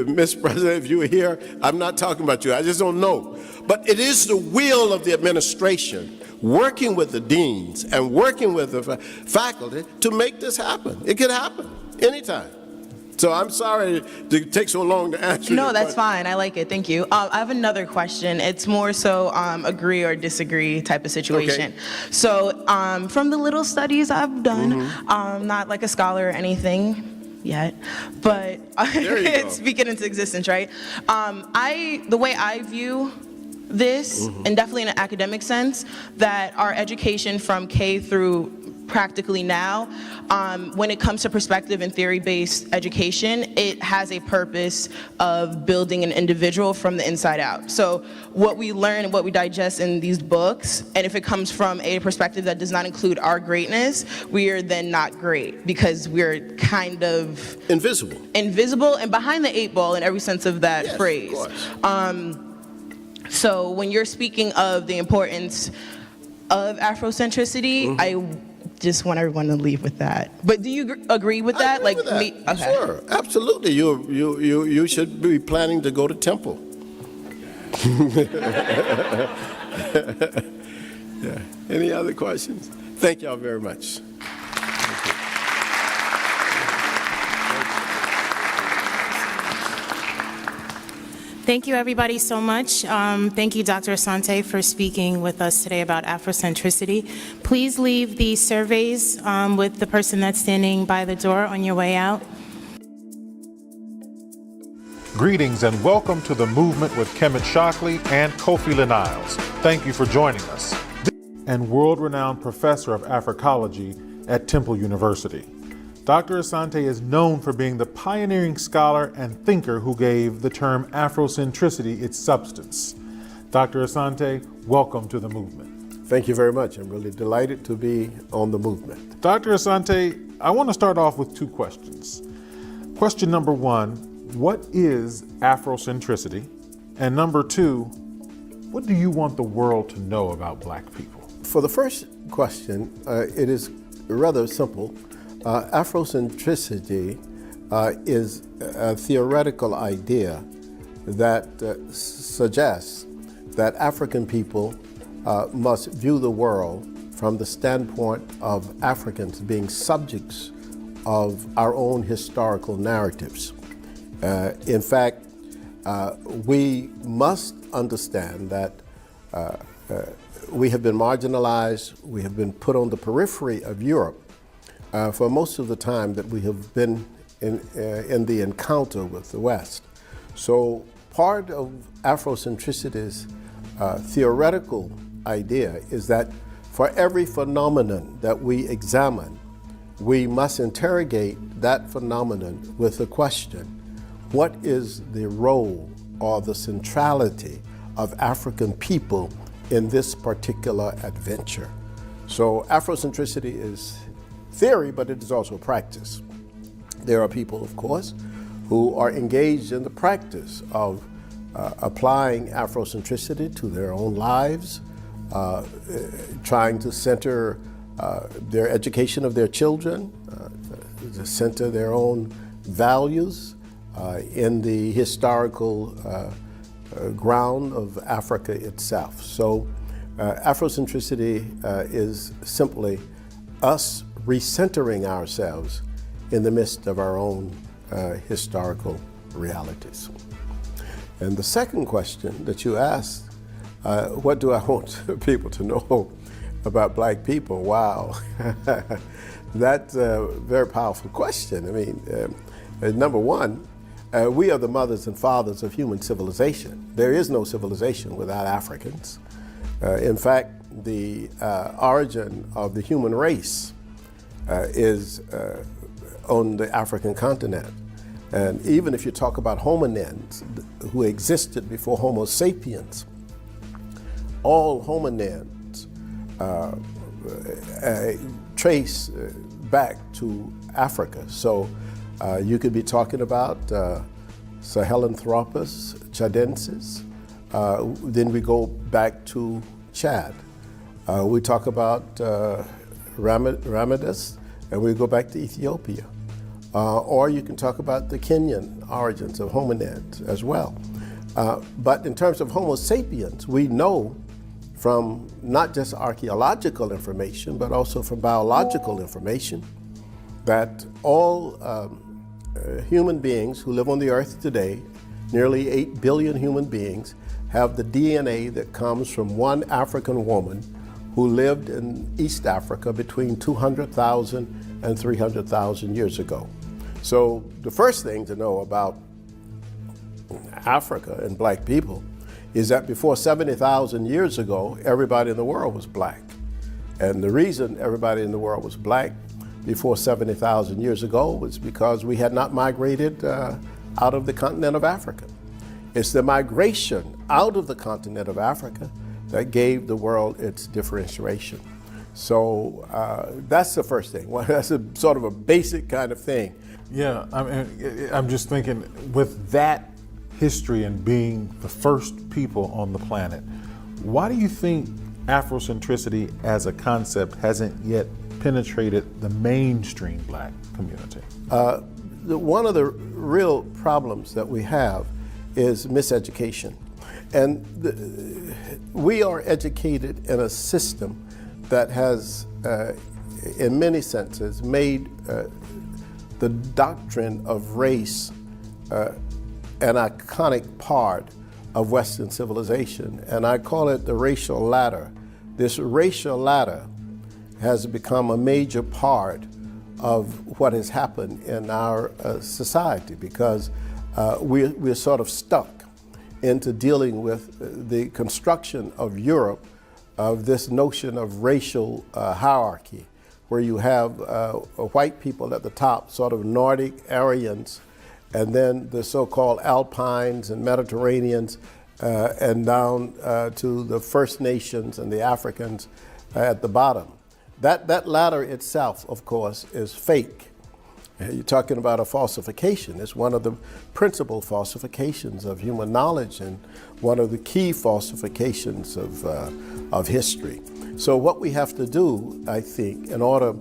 Miss President, if you were here, I'm not talking about you, I just don't know. But it is the will of the administration, working with the deans and working with the faculty to make this happen. It could happen anytime. So I'm sorry to take so long to answer. No, that's fine. I like it. Thank you. I have another question. It's more so agree or disagree type of situation. Okay. So from the little studies I've done, not like a scholar or anything yet, but it's speaking into existence, right? The way I view this, and definitely in an academic sense, that our education from K through practically now, when it comes to perspective and theory-based education, it has a purpose of building an individual from the inside out. So what we learn and what we digest in these books, and if it comes from a perspective that does not include our greatness, we are then not great, because we're kind of Invisible. and behind the 8 ball in every sense of that Yes, phrase. of course. So when you're speaking of the importance of Afrocentricity, I just want everyone to leave with that. But do you agree with that? I agree with that. Okay. Sure, absolutely. You should be planning to go to Temple. Yeah. Any other questions? Thank y'all very much. Thank you, everybody, so much. Thank you, Dr. Asante, for speaking with us today about Afrocentricity. Please leave the surveys with the person that's standing by the door on your way out. Greetings and welcome to the movement with Kemet Shockley and Kofi Niles. Thank you for joining us. And world-renowned professor of Africology at Temple University. Dr. Asante is known for being the pioneering scholar and thinker who gave the term Afrocentricity its substance. Dr. Asante, welcome to the movement. Thank you very much. I'm really delighted to be on the movement. Dr. Asante, I want to start off with 2 questions. Question number 1, what is Afrocentricity? And number 2, what do you want the world to know about Black people? For the first question, it is rather simple. Afrocentricity is a theoretical idea that suggests that African people must view the world from the standpoint of Africans being subjects of our own historical narratives. In fact, we must understand that we have been marginalized, we have been put on the periphery of Europe for most of the time that we have been in the encounter with the West. So part of Afrocentricity's theoretical idea is that for every phenomenon that we examine, we must interrogate that phenomenon with the question, what is the role or the centrality of African people in this particular adventure? So Afrocentricity is theory, but it is also practice. There are people, of course, who are engaged in the practice of applying Afrocentricity to their own lives, trying to center their education of their children, to center their own values in the historical ground of Africa itself. So Afrocentricity is simply us recentering ourselves in the midst of our own historical realities. And the second question that you asked, what do I want people to know about Black people? Wow, that's a very powerful question. I mean, number one, we are the mothers and fathers of human civilization. There is no civilization without Africans. In fact, the origin of the human race is on the African continent. And even if you talk about hominins who existed before Homo sapiens, all hominins trace back to Africa. So you could be talking about Sahelanthropus chadensis. Then we go back to Chad. We talk about Ramidus, and we go back to Ethiopia. Or you can talk about the Kenyan origins of hominids as well. But in terms of Homo sapiens, we know from not just archaeological information, but also from biological information, that all human beings who live on the earth today, nearly 8 billion human beings, have the DNA that comes from one African woman who lived in East Africa between 200,000 and 300,000 years ago. So the first thing to know about Africa and Black people is that before 70,000 years ago, everybody in the world was black. And the reason everybody in the world was black before 70,000 years ago was because we had not migrated out of the continent of Africa. It's the migration out of the continent of Africa that gave the world its differentiation. So that's the first thing. Well, that's a sort of a basic kind of thing. Yeah, I'm just thinking, with that history and being the first people on the planet, why do you think Afrocentricity as a concept hasn't yet penetrated the mainstream black community? One of the real problems that we have is miseducation. And we are educated in a system that has, in many senses, made the doctrine of race an iconic part of Western civilization, and I call it the racial ladder. This racial ladder has become a major part of what has happened in our society, because we're sort of stuck into dealing with the construction of Europe of this notion of racial hierarchy, where you have white people at the top, sort of Nordic Aryans, and then the so-called Alpines and Mediterraneans, and down to the First Nations and the Africans at the bottom. That ladder itself, of course, is fake. You're talking about a falsification. It's one of the principal falsifications of human knowledge and one of the key falsifications of history. So what we have to do, I think, in order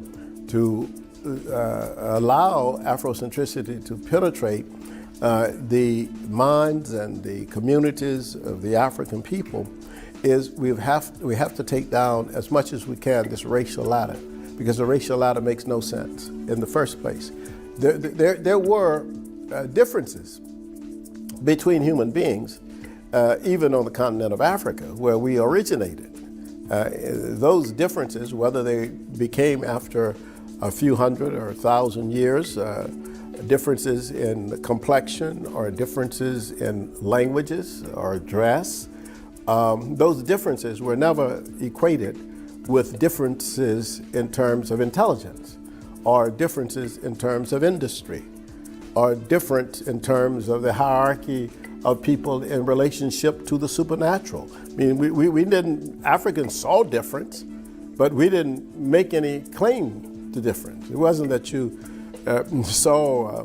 to allow Afrocentricity to penetrate the minds and the communities of the African people, is we have to take down as much as we can this racial ladder, because the racial ladder makes no sense in the first place. There were differences between human beings, even on the continent of Africa, where we originated. Those differences, whether they became after a few hundred or 1,000 years, differences in complexion or differences in languages or dress, those differences were never equated with differences in terms of intelligence, or differences in terms of industry, or different in terms of the hierarchy of people in relationship to the supernatural. I mean, we didn't, Africans saw difference, but we didn't make any claim to difference. It wasn't that you saw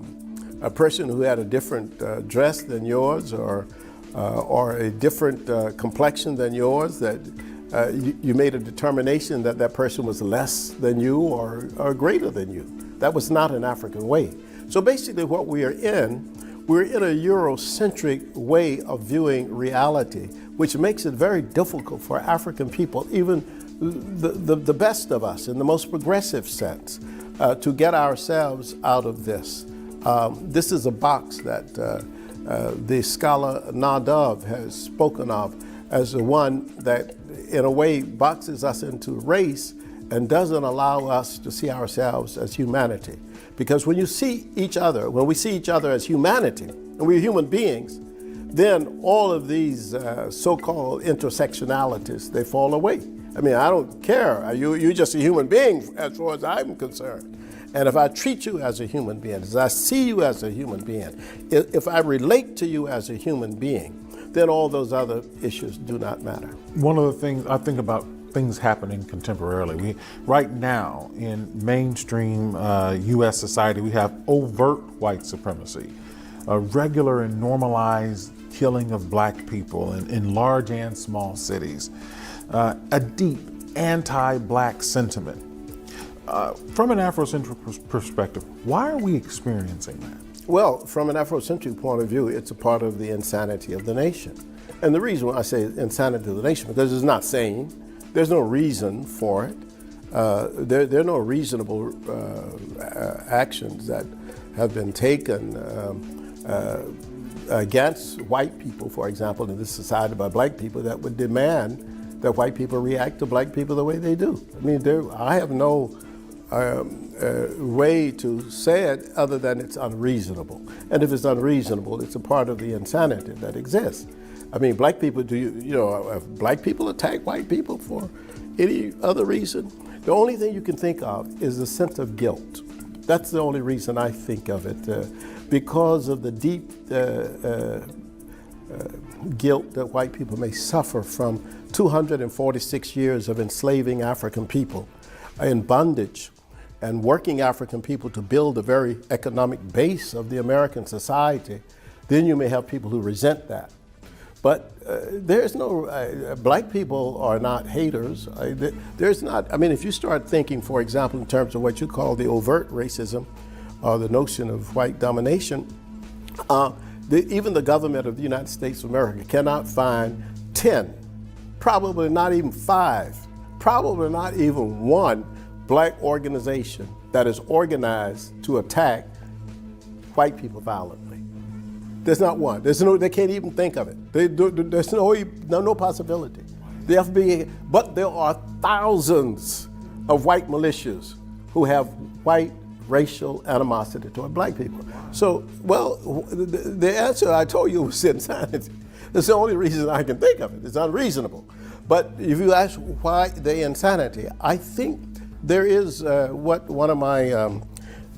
a person who had a different dress than yours, or a different complexion than yours, that you made a determination that that person was less than you or greater than you. That was not an African way. So basically what we're in a Eurocentric way of viewing reality, which makes it very difficult for African people, even the best of us in the most progressive sense, to get ourselves out of this. This is a box that the scholar Nadav has spoken of as the one that in a way boxes us into race and doesn't allow us to see ourselves as humanity. Because when we see each other as humanity, and we're human beings, then all of these so-called intersectionalities, they fall away. I mean, I don't care. You're just a human being as far as I'm concerned. And if I treat you as a human being, as I see you as a human being, if I relate to you as a human being, then all those other issues do not matter. One of the things I think about, things happening contemporarily. Right now in mainstream U.S. society, we have overt white supremacy, a regular and normalized killing of black people in large and small cities, a deep anti-black sentiment. From an Afrocentric perspective, why are we experiencing that? Well, from an Afrocentric point of view, it's a part of the insanity of the nation. And the reason why I say insanity of the nation, because it's not sane. There's no reason for it. There are no reasonable actions that have been taken against white people, for example, in this society by black people, that would demand that white people react to black people the way they do. I mean, I have no way to say it other than it's unreasonable. And if it's unreasonable, it's a part of the insanity that exists. I mean, black people, have black people attack white people for any other reason? The only thing you can think of is a sense of guilt. That's the only reason I think of it, because of the deep guilt that white people may suffer from 246 years of enslaving African people in bondage and working African people to build the very economic base of the American society. Then you may have people who resent that. But there's no, black people are not haters. There's not, I mean, if you start thinking, for example, in terms of what you call the overt racism, or the notion of white domination, even the government of the United States of America cannot find 10, probably not even 5, probably not even 1 black organization that is organized to attack white people violently. There's not one. They can't even think of it. There's no possibility. The FBI, but there are thousands of white militias who have white racial animosity toward black people. So, well, the answer I told you was insanity. That's the only reason I can think of it. It's unreasonable. But if you ask why the insanity, I think there is what one of my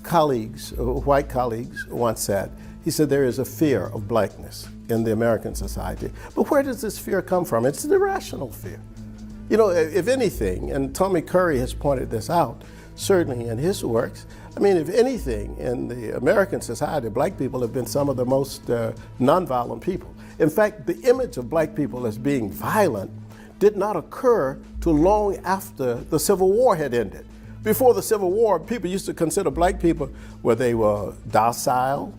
colleagues, white colleagues, once said. He said there is a fear of blackness in the American society. But where does this fear come from? It's an irrational fear. You know, if anything, and Tommy Curry has pointed this out, certainly in his works, I mean, if anything, in the American society, black people have been some of the most nonviolent people. In fact, the image of black people as being violent did not occur too long after the Civil War had ended. Before the Civil War, people used to consider black people where they were docile.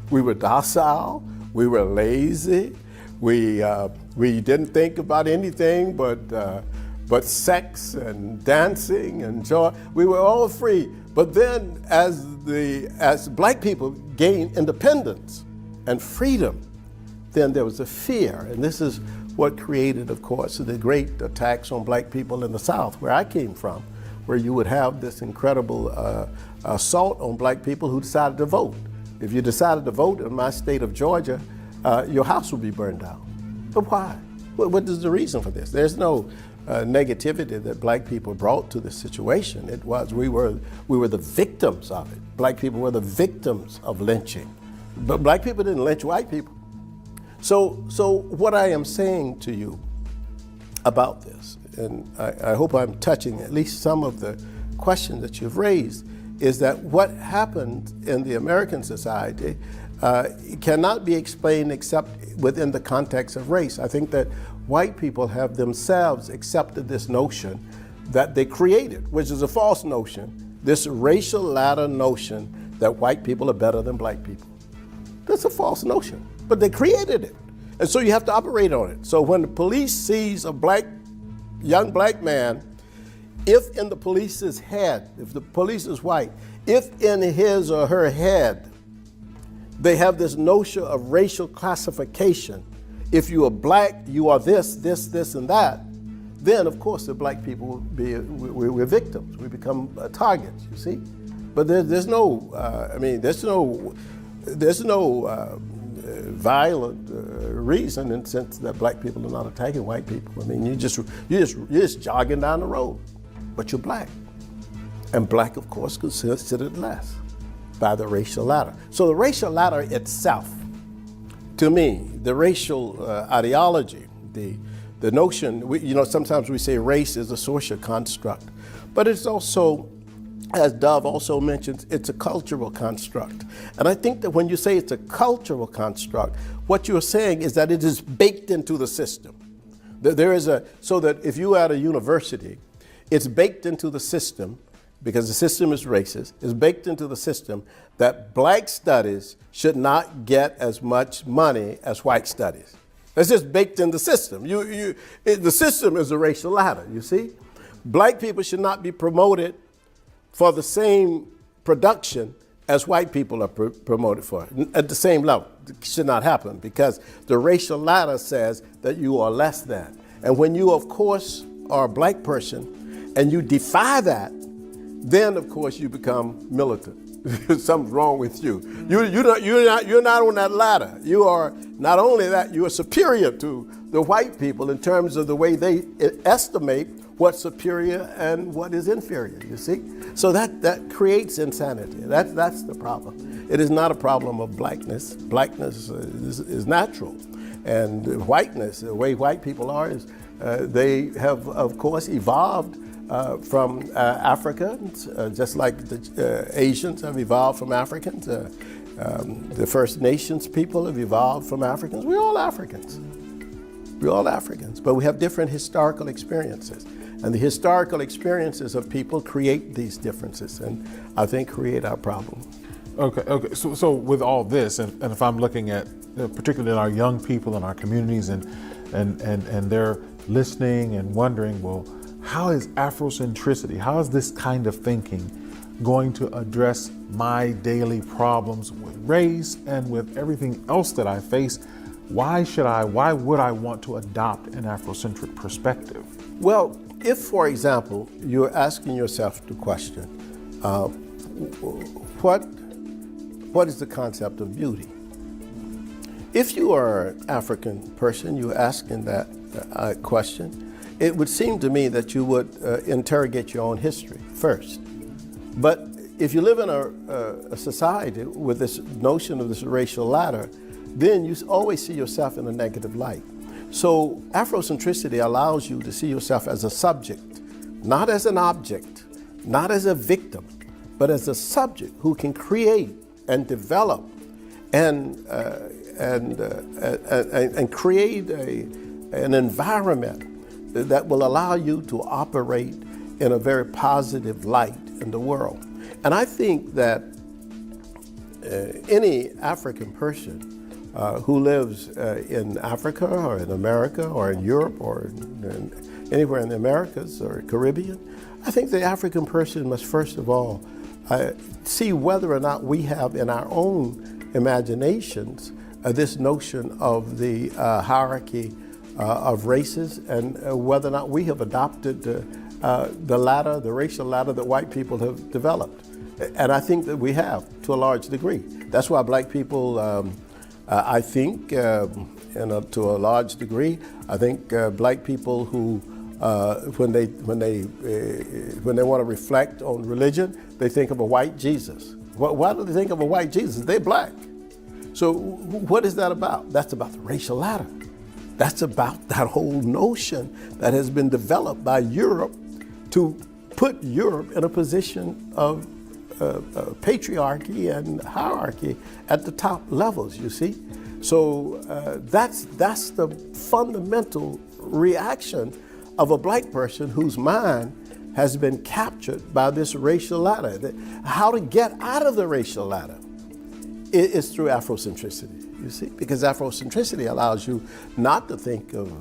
We were docile, we were lazy, we didn't think about anything but sex and dancing and joy. We were all free. But then as black people gained independence and freedom, then there was a fear. And this is what created, of course, the great attacks on black people in the South, where I came from, where you would have this incredible assault on black people who decided to vote. If you decided to vote in my state of Georgia, your house would be burned down. But why? What is the reason for this? There's no negativity that black people brought to this situation. It was we were the victims of it. Black people were the victims of lynching. But black people didn't lynch white people. So what I am saying to you about this, and I hope I'm touching at least some of the questions that you've raised, is that what happened in the American society cannot be explained except within the context of race. I think that white people have themselves accepted this notion that they created, which is a false notion, this racial ladder notion that white people are better than black people. That's a false notion, but they created it. And so you have to operate on it. So when the police sees a young black man, if in the police's head, if the police is white, if in his or her head they have this notion of racial classification, if you are black, you are this, and that, then of course the black people will be, we're victims, we become targets, you see? But there's no violent reason in the sense that black people are not attacking white people. I mean, you're just jogging down the road, but you're black. And black, of course, considered less by the racial ladder. So the racial ladder itself, to me, the racial ideology, the notion, sometimes we say race is a social construct, but it's also, as Dove also mentions, it's a cultural construct. And I think that when you say it's a cultural construct, what you're saying is that it is baked into the system. So that if you are at a university, it's baked into the system, because the system is racist, it's baked into the system that black studies should not get as much money as white studies. That's just baked in the system. The system is a racial ladder, you see? Black people should not be promoted for the same production as white people are promoted for, at the same level. It should not happen, because the racial ladder says that you are less than. And when you, of course, are a black person and you defy that, then of course you become militant. something's wrong with you. You're not on that ladder. You are not only that, you are superior to the white people in terms of the way they estimate what's superior and what is inferior, you see? So that creates insanity. That's the problem. It is not a problem of blackness. Blackness is natural. And whiteness, the way white people are, is they have, of course, evolved from Africans, just like the Asians have evolved from Africans. The First Nations people have evolved from Africans. We're all Africans. We're all Africans, but we have different historical experiences. And the historical experiences of people create these differences, and I think create our problem. Okay. So with all this, and if I'm looking at, particularly our young people in our communities, and they're listening and wondering, well, how is Afrocentricity, how is this kind of thinking going to address my daily problems with race and with everything else that I face? Why would I want to adopt an Afrocentric perspective? Well, if, for example, you're asking yourself the question, what is the concept of beauty? If you are an African person, you're asking that question, it would seem to me that you would interrogate your own history first. But if you live in a society with this notion of this racial ladder, then you always see yourself in a negative light. So Afrocentricity allows you to see yourself as a subject, not as an object, not as a victim, but as a subject who can create and develop and create an environment that will allow you to operate in a very positive light in the world. And I think that any African person who lives in Africa or in America or in Europe or anywhere in the Americas or Caribbean, I think the African person must first of all see whether or not we have in our own imaginations this notion of the hierarchy of races, and whether or not we have adopted the ladder, the racial ladder that white people have developed. And I think that we have to a large degree. That's why black people, I think, to a large degree, I think black people who, when they want to reflect on religion, they think of a white Jesus. Why do they think of a white Jesus? They're black. So what is that about? That's about the racial ladder. That's about that whole notion that has been developed by Europe to put Europe in a position of patriarchy and hierarchy at the top levels, you see. So that's the fundamental reaction of a black person whose mind has been captured by this racial ladder. How to get out of the racial ladder is through Afrocentricity, you see, because Afrocentricity allows you not to think of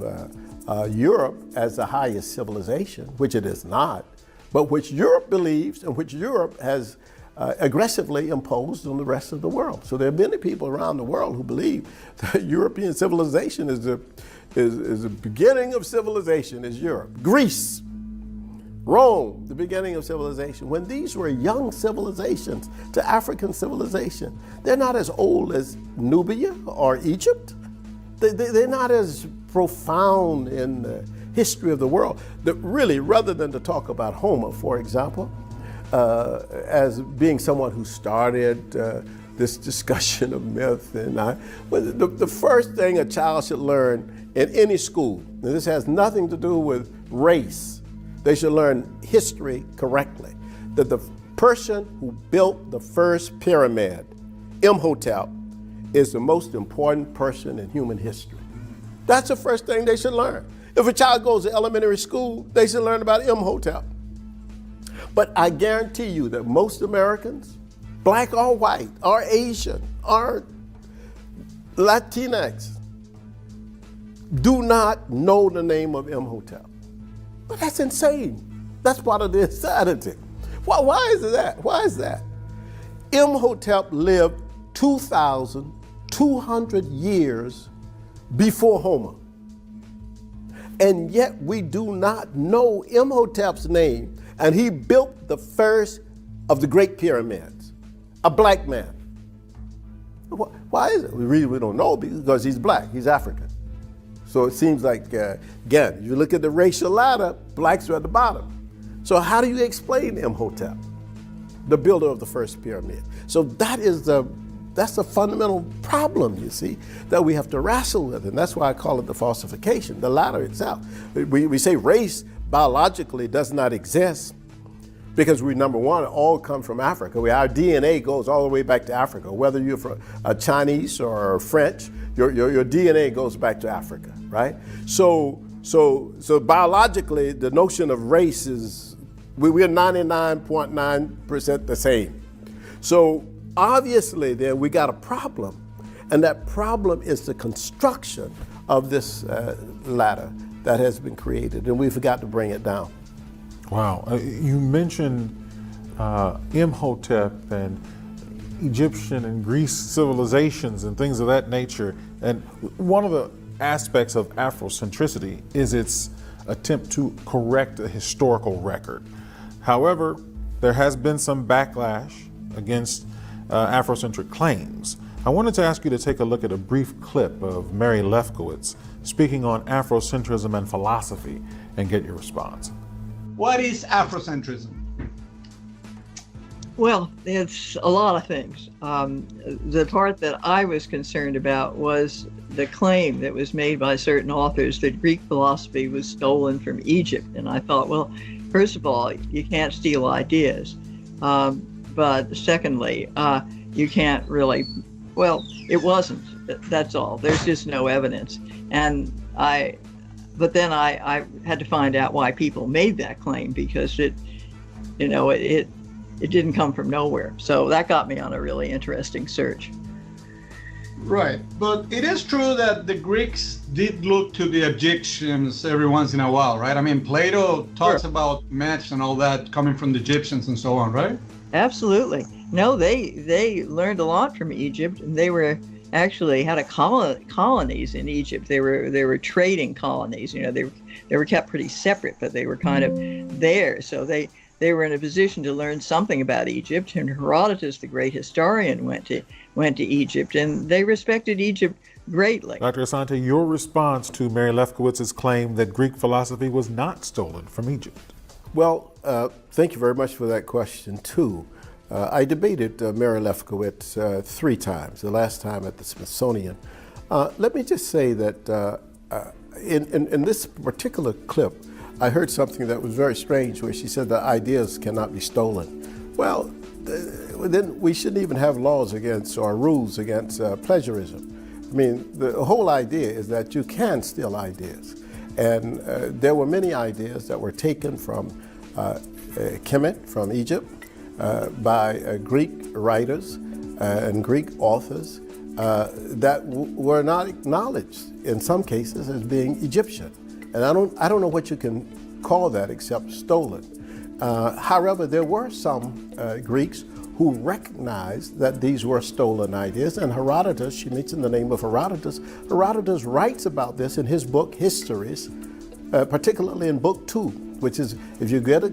Europe as the highest civilization, which it is not, but which Europe believes and which Europe has aggressively imposed on the rest of the world. So there are many people around the world who believe that European civilization is the beginning of civilization, is Europe. Greece, Rome, the beginning of civilization. When these were young civilizations to African civilization, they're not as old as Nubia or Egypt. They're not as profound in the history of the world. That really, rather than to talk about Homer, for example, as being someone who started this discussion of myth, and the first thing a child should learn in any school, and this has nothing to do with race, they should learn history correctly, that the person who built the first pyramid, Imhotep, is the most important person in human history. That's the first thing they should learn. If a child goes to elementary school, they should learn about Imhotep. But I guarantee you that most Americans, black or white, or Asian, or Latinx, do not know the name of Imhotep. But that's insane. That's part of the insanity. Why is that? Why is that? Imhotep lived 2,200 years before Homer. And yet we do not know Imhotep's name, and he built the first of the great pyramids. a black man. Why is it? We don't know, because he's black, he's African. So it seems like, again, you look at the racial ladder, blacks are at the bottom. So how do you explain Imhotep, the builder of the first pyramid? So that's the fundamental problem, you see, that we have to wrestle with, and that's why I call it the falsification, the ladder itself. We say race biologically does not exist because we, number one, all come from Africa. Our DNA goes all the way back to Africa. Whether you're from Chinese or French, your DNA goes back to Africa, right? So biologically, the notion of race is, we're 99.9% the same. So obviously then we got a problem, and that problem is the construction of this ladder that has been created, and we forgot to bring it down. Wow, you mentioned Imhotep and Egyptian and Greece civilizations and things of that nature, and one of the aspects of Afrocentricity is its attempt to correct a historical record. However, there has been some backlash against Afrocentric claims. I wanted to ask you to take a look at a brief clip of Mary Lefkowitz speaking on Afrocentrism and philosophy and get your response. What is Afrocentrism? Well, it's a lot of things. The part that I was concerned about was the claim that was made by certain authors that Greek philosophy was stolen from Egypt. And I thought, well, first of all, you can't steal ideas. But secondly, you can't really, well, it wasn't, that's all. There's just no evidence. But then I had to find out why people made that claim, because it didn't come from nowhere. So that got me on a really interesting search. Right, but it is true that the Greeks did look to the Egyptians every once in a while, right? I mean, Plato talks about myths and all that coming from the Egyptians and so on, right? Absolutely. No, they learned a lot from Egypt, and they were actually had colonies in Egypt. They were trading colonies. They were kept pretty separate, but they were kind of there. So they were in a position to learn something about Egypt. And Herodotus, the great historian, went to Egypt, and they respected Egypt greatly. Dr. Asante, your response to Mary Lefkowitz's claim that Greek philosophy was not stolen from Egypt? Well, thank you very much for that question, too. I debated Mary Lefkowitz 3 times, the last time at the Smithsonian. Let me just say that in this particular clip, I heard something that was very strange, where she said that ideas cannot be stolen. Well, then we shouldn't even have laws against or rules against plagiarism. I mean, the whole idea is that you can steal ideas. And there were many ideas that were taken from Kemet, from Egypt, by Greek writers and Greek authors that were not acknowledged in some cases as being Egyptian. And I don't know what you can call that except stolen. However, there were some Greeks who recognized that these were stolen ideas, and Herodotus, she mentioned the name of Herodotus. Herodotus writes about this in his book, Histories, particularly in Book 2, which is, if you get a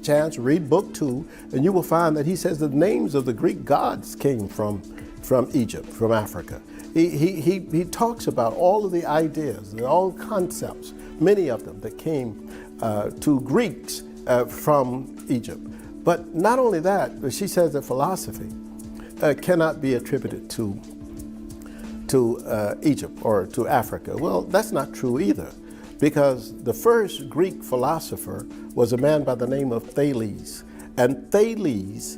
chance, read Book 2, and you will find that he says the names of the Greek gods came from Egypt, from Africa. He talks about all of the ideas, all concepts, many of them that came to Greeks from Egypt. But not only that, but she says that philosophy cannot be attributed to Egypt or to Africa. Well, that's not true either, because the first Greek philosopher was a man by the name of Thales. And Thales,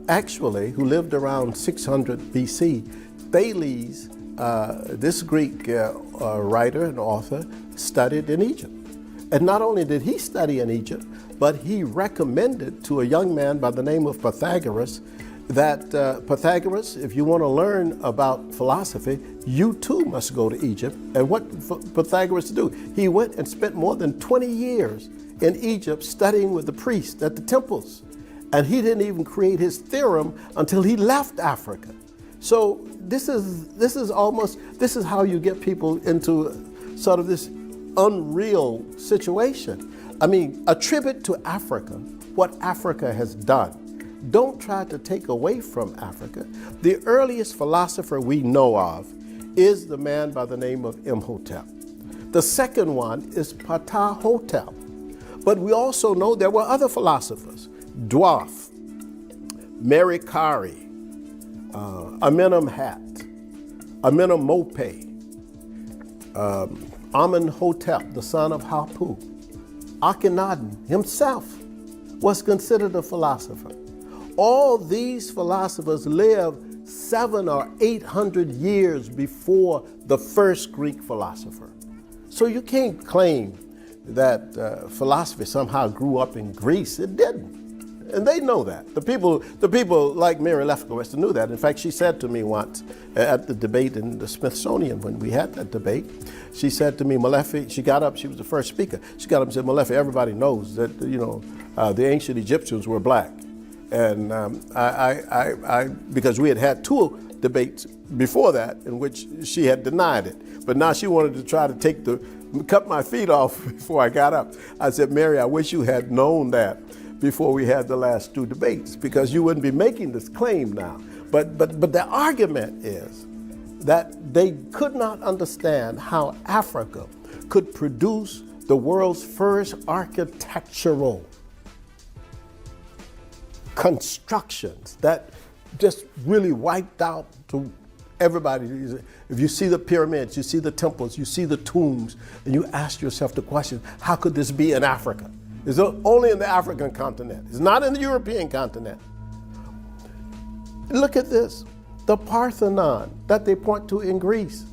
actually, who lived around 600 BC, Thales, this Greek writer and author, studied in Egypt. And not only did he study in Egypt, but he recommended to a young man by the name of Pythagoras that Pythagoras, if you want to learn about philosophy, you too must go to Egypt. And what Pythagoras do? He went and spent more than 20 years in Egypt studying with the priests at the temples. And he didn't even create his theorem until he left Africa. So this is how you get people into sort of this unreal situation. I mean, attribute to Africa what Africa has done. don't try to take away from Africa. The earliest philosopher we know of is the man by the name of Imhotep. The second one is Ptah-hotep. But we also know there were other philosophers, Dwarf, Merikari, Amenemhat, Amenemope, Amenhotep, the son of Hapu. Akhenaten himself was considered a philosopher. All these philosophers lived 700 or 800 years before the first Greek philosopher. So you can't claim that philosophy somehow grew up in Greece. It didn't. And they know that. The people like Mary Lefkowitz knew that. In fact, she said to me once at the debate in the Smithsonian when we had that debate, she said to me, Molefi, she got up, she was the first speaker. She got up and said, Molefi, everybody knows that, the ancient Egyptians were black. And because we had had two debates before that in which she had denied it. But now she wanted to try to cut my feet off before I got up. I said, Mary, I wish you had known that before we had the last two debates, because you wouldn't be making this claim now. But the argument is that they could not understand how Africa could produce the world's first architectural constructions that just really wiped out to everybody. If you see the pyramids, you see the temples, you see the tombs, and you ask yourself the question, how could this be in Africa? It's only in the African continent. It's not in the European continent. Look at this. The Parthenon that they point to in Greece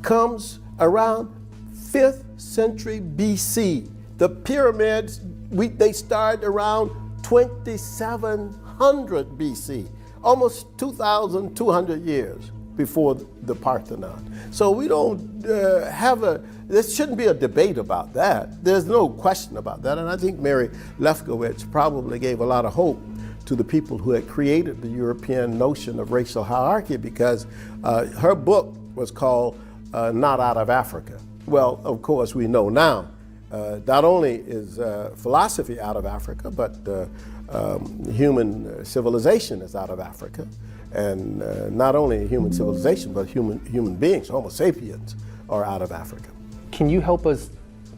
comes around 5th century BC. The pyramids, they started around 2700 BC, almost 2,200 years before the Parthenon. So we don't there shouldn't be a debate about that. There's no question about that. And I think Mary Lefkowitz probably gave a lot of hope to the people who had created the European notion of racial hierarchy, because her book was called Not Out of Africa. Well, of course, we know now, not only is philosophy out of Africa, but human civilization is out of Africa. And not only human civilization, but human beings, Homo sapiens, are out of Africa. Can you help us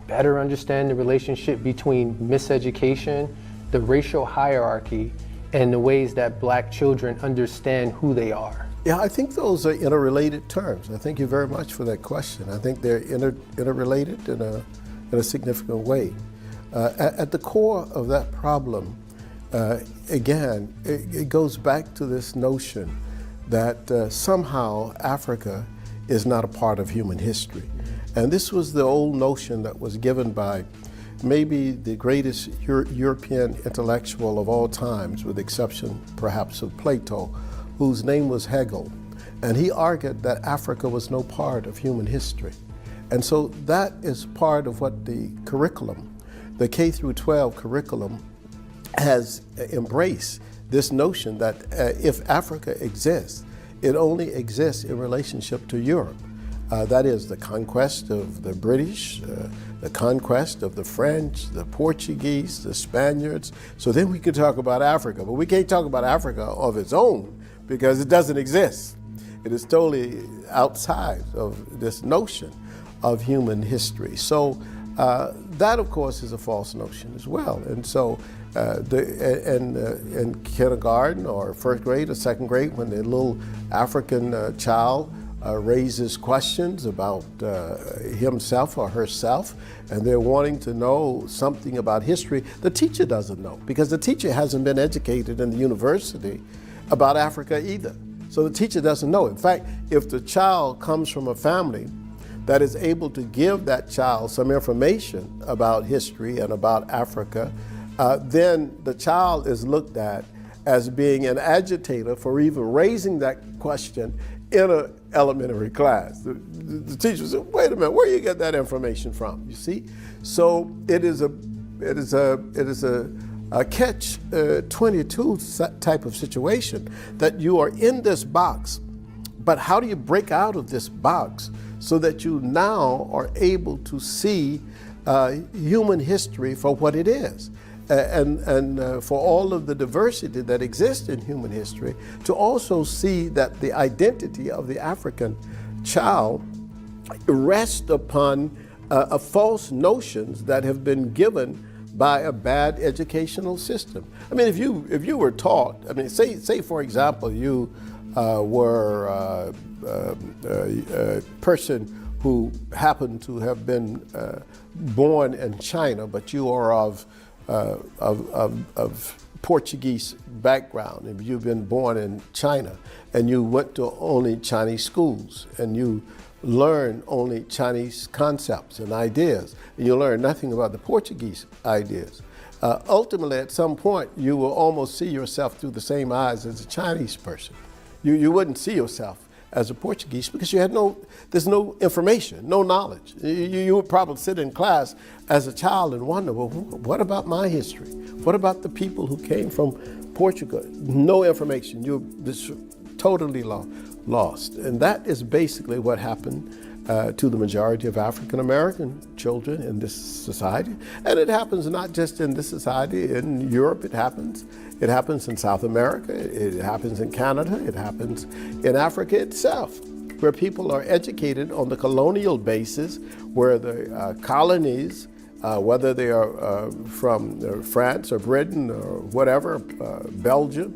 better understand the relationship between miseducation, the racial hierarchy, and the ways that black children understand who they are? Yeah, I think those are interrelated terms. I thank you very much for that question. I think they're interrelated in a significant way. At the core of that problem, again, it goes back to this notion that somehow Africa is not a part of human history. And this was the old notion that was given by maybe the greatest European intellectual of all times, with the exception perhaps of Plato, whose name was Hegel. And he argued that Africa was no part of human history. And so that is part of what the curriculum, the K through 12 curriculum, has embraced, this notion that if Africa exists, it only exists in relationship to Europe. That is the conquest of the British, the conquest of the French, the Portuguese, the Spaniards. So then we could talk about Africa, but we can't talk about Africa of its own because it doesn't exist. It is totally outside of this notion of human history. So that, of course, is a false notion as well. And so in kindergarten or first grade or second grade, when the little African child raises questions about himself or herself, and they're wanting to know something about history, the teacher doesn't know, because the teacher hasn't been educated in the university about Africa either. So the teacher doesn't know. In fact, if the child comes from a family that is able to give that child some information about history and about Africa, then the child is looked at as being an agitator for even raising that question in an elementary class. The teacher said, wait a minute, where you get that information from? You see? So it is a catch-22 type of situation, that you are in this box, but how do you break out of this box so that you now are able to see human history for what it is? and for all of the diversity that exists in human history, to also see that the identity of the African child rests upon false notions that have been given by a bad educational system. I mean, if you were taught, I mean, say for example, you were a person who happened to have been born in China, but you are of Portuguese background. If you've been born in China and you went to only Chinese schools and you learn only Chinese concepts and ideas, and you learn nothing about the Portuguese ideas, ultimately at some point you will almost see yourself through the same eyes as a Chinese person. You wouldn't see yourself as a Portuguese because there's no information, no knowledge. You would probably sit in class as a child and wonder, well, what about my history? What about the people who came from Portugal? No information. You're just totally lost. And that is basically what happened to the majority of African American children in this society. And it happens not just in this society. In Europe it happens. It happens in South America. It happens in Canada. It happens in Africa itself, where people are educated on the colonial basis, where the colonies, whether they are from France or Britain or whatever, Belgium,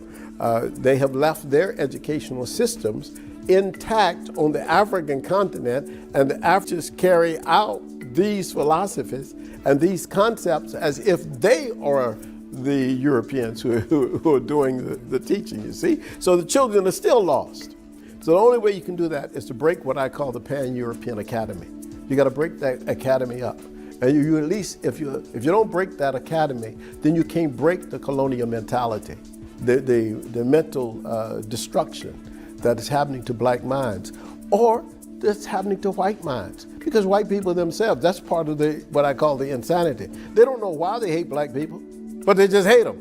they have left their educational systems intact on the African continent, and the Africans carry out these philosophies and these concepts as if they are the Europeans who are doing the teaching, you see? So the children are still lost. So the only way you can do that is to break what I call the Pan-European Academy. You got to break that academy up. And you at least, if you don't break that academy, then you can't break the colonial mentality, the mental destruction that is happening to black minds, or that's happening to white minds. Because white people themselves, that's part of what I call the insanity. They don't know why they hate black people, but they just hate them.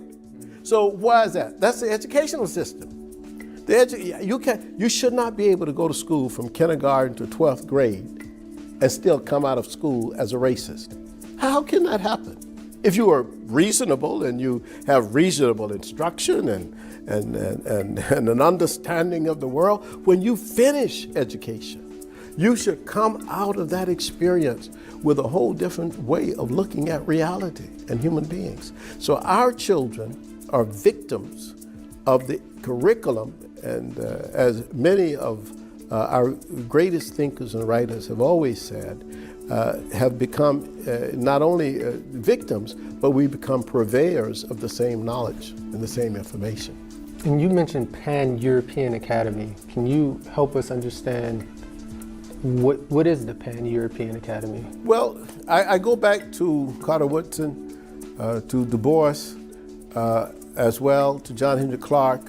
So why is that? That's the educational system. You should not be able to go to school from kindergarten to 12th grade and still come out of school as a racist. How can that happen? If you are reasonable and you have reasonable instruction and an understanding of the world, when you finish education, you should come out of that experience with a whole different way of looking at reality and human beings. So our children are victims of the curriculum, and as many of our greatest thinkers and writers have always said, have become not only victims, but we become purveyors of the same knowledge and the same information. And you mentioned Pan-European Academy. Can you help us understand what is the Pan-European Academy? Well, I go back to Carter Woodson, to Du Bois, as well, to John Henry Clark,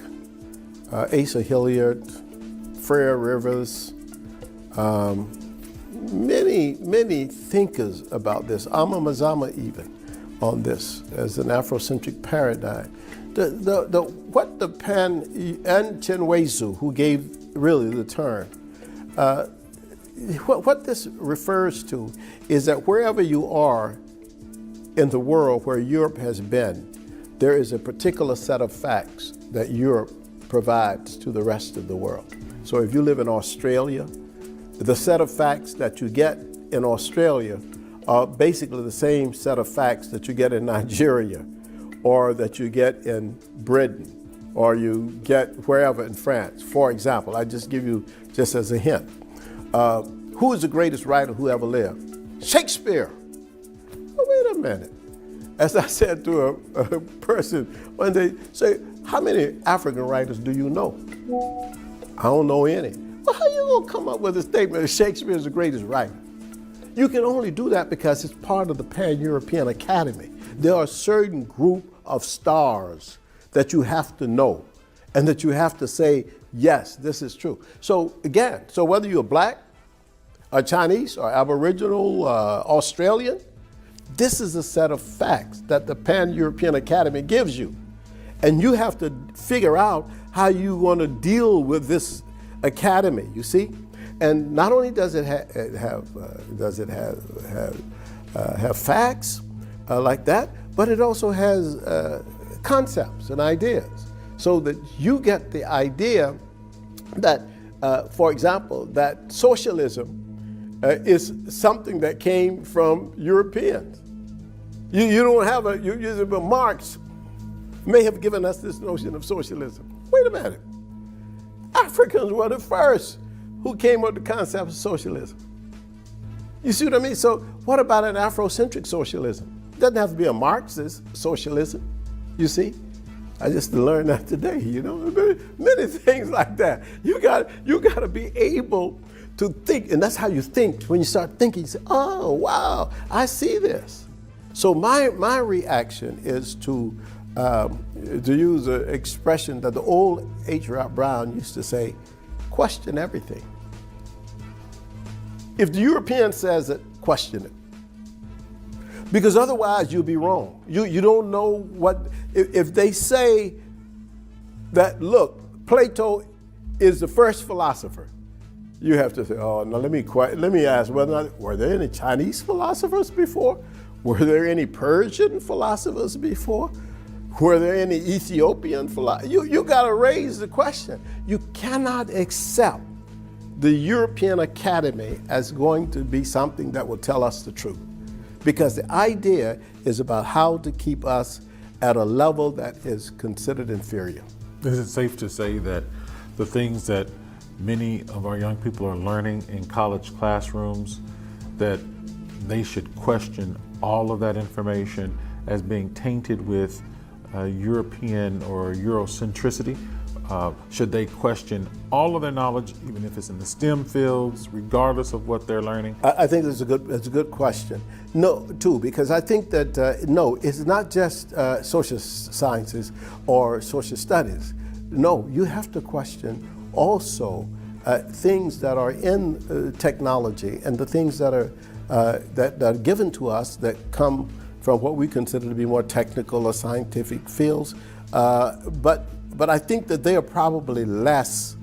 Asa Hilliard, Frere Rivers, many thinkers about this, Amma Mazama even, on this as an Afrocentric paradigm. What the and Chenwezu, who gave really the term, what this refers to is that wherever you are in the world where Europe has been, there is a particular set of facts that Europe provides to the rest of the world. So if you live in Australia, the set of facts that you get in Australia are basically the same set of facts that you get in Nigeria, or that you get in Britain, or you get wherever in France. For example, I just give you just as a hint. Who is the greatest writer who ever lived? Shakespeare. Oh, wait a minute. As I said to a person when they say, how many African writers do you know? I don't know any. Well, how you gonna come up with a statement that Shakespeare is the greatest writer? You can only do that because it's part of the Pan-European Academy. There are a certain group of stars that you have to know and that you have to say, yes, this is true. So again, so whether you're black or Chinese or Aboriginal, Australian, this is a set of facts that the Pan-European Academy gives you. And you have to figure out how you want to deal with this academy, you see? And not only does it have facts like that, but it also has concepts and ideas, so that you get the idea that, for example, that socialism is something that came from Europeans. You don't have but Marx may have given us this notion of socialism. Wait a minute. Africans were the first who came up with the concept of socialism. You see what I mean? So what about an Afrocentric socialism? It doesn't have to be a Marxist socialism, you see? I just learned that today, you know? Many things like that. You got to be able to think, and that's how you think. When you start thinking, you say, oh, wow, I see this. So my reaction is to use an expression that the old H. Rap Brown used to say, question everything. If the European says it, question it. Because otherwise you'll be wrong. You don't know what, if they say that, look, Plato is the first philosopher, you have to say, oh, now let me ask whether or not, were there any Chinese philosophers before? Were there any Persian philosophers before? Were there any Ethiopian philosophers? You got to raise the question. You cannot accept the European Academy as going to be something that will tell us the truth. Because the idea is about how to keep us at a level that is considered inferior. Is it safe to say that the things that many of our young people are learning in college classrooms, that they should question all of that information as being tainted with European or Eurocentricity? Should they question all of their knowledge, even if it's in the STEM fields, regardless of what they're learning? I think that's a good question. No, too, because I think that, no, it's not just social sciences or social studies. No, you have to question also things that are in technology and the things that are given to us that come from what we consider to be more technical or scientific fields. But I think that they are probably less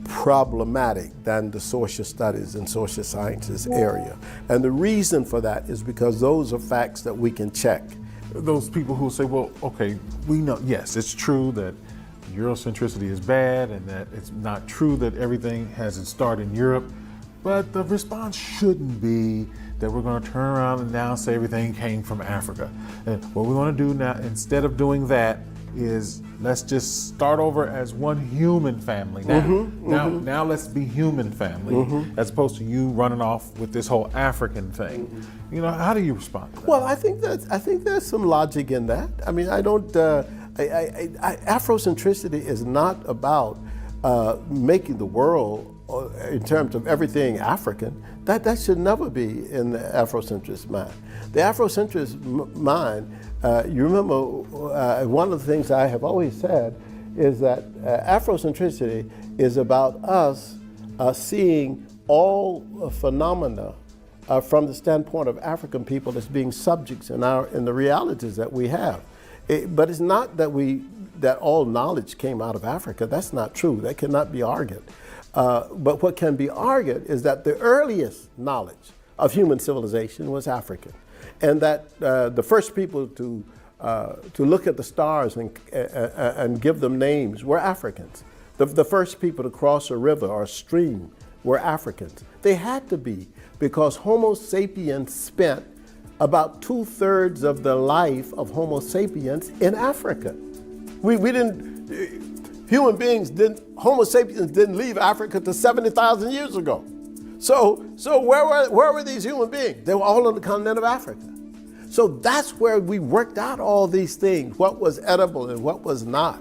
problematic than the social studies and social sciences area. And the reason for that is because those are facts that we can check. Those people who say, well, okay, we know, yes, it's true that Eurocentricity is bad and that it's not true that everything has its start in Europe, but the response shouldn't be that we're going to turn around and now say everything came from Africa. And what we want to do now, instead of doing that, is let's just start over as one human family now. Now let's be human family, as opposed to you running off with this whole African thing. You know, how do you respond to that? Well, I think there's some logic in that. I mean, I don't. Afrocentricity is not about making the world in terms of everything African. That should never be in the Afrocentrist mind. The Afrocentrist mind, you remember one of the things I have always said is that Afrocentricity is about us seeing all phenomena from the standpoint of African people as being subjects in the realities that we have. But it's not that all knowledge came out of Africa. That's not true. That cannot be argued. But what can be argued is that the earliest knowledge of human civilization was African, and that the first people to look at the stars and give them names were Africans. The first people to cross a river or a stream were Africans. They had to be, because Homo sapiens spent about 2/3 of the life of Homo sapiens in Africa. Homo sapiens didn't leave Africa till 70,000 years ago. So where were these human beings? They were all on the continent of Africa. So that's where we worked out all these things, what was edible and what was not.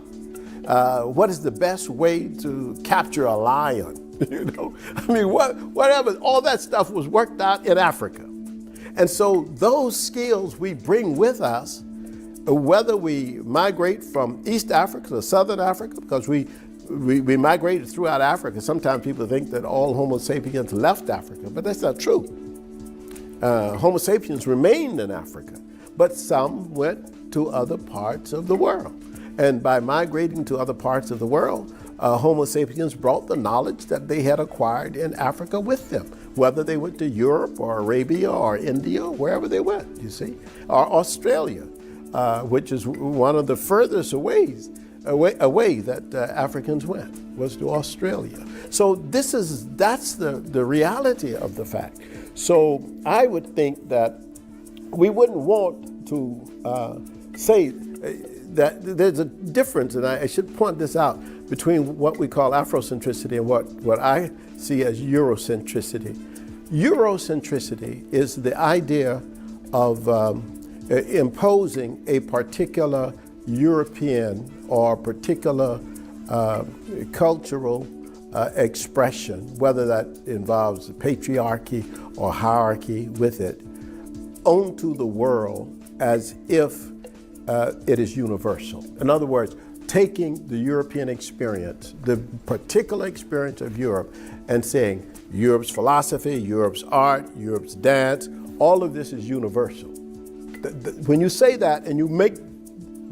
What is the best way to capture a lion? You know, I mean, whatever, all that stuff was worked out in Africa. And so those skills we bring with us, whether we migrate from East Africa to Southern Africa, because we migrated throughout Africa. Sometimes people think that all Homo sapiens left Africa, but that's not true. Homo sapiens remained in Africa, but some went to other parts of the world. And by migrating to other parts of the world, Homo sapiens brought the knowledge that they had acquired in Africa with them, whether they went to Europe or Arabia or India, wherever they went, you see, or Australia, which is one of the furthest away that Africans went, was to Australia. So that's the reality of the fact. So I would think that we wouldn't want to say that there's a difference, and I should point this out, between what we call Afrocentricity and what I see as Eurocentricity. Eurocentricity is the idea of imposing a particular European or particular cultural expression, whether that involves patriarchy or hierarchy with it, onto the world as if it is universal. In other words, taking the European experience, the particular experience of Europe, and saying Europe's philosophy, Europe's art, Europe's dance, all of this is universal. When you say that and you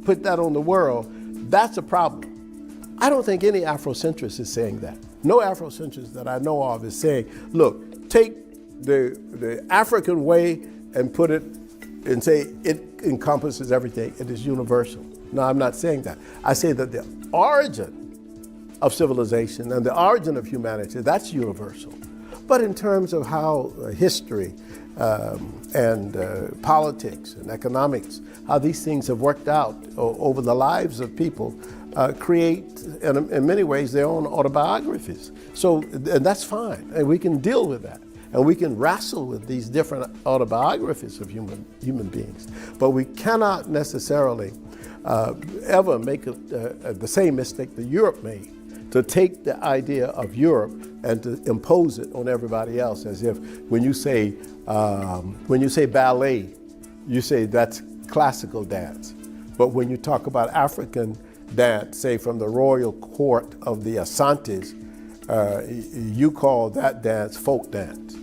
put that on the world, that's a problem. I don't think any Afrocentrist is saying that. No Afrocentrist that I know of is saying, look, take the African way and put it and say it encompasses everything, it is universal. No, I'm not saying that. I say that the origin of civilization and the origin of humanity, that's universal. But in terms of how history and politics and economics, how these things have worked out over the lives of people, create, in many ways, their own autobiographies. So, and that's fine, and we can deal with that. And we can wrestle with these different autobiographies of human beings. But we cannot necessarily ever make the same mistake that Europe made, to take the idea of Europe and to impose it on everybody else, as if when you say ballet, you say that's classical dance. But when you talk about African dance, say from the royal court of the Asantes, you call that dance folk dance.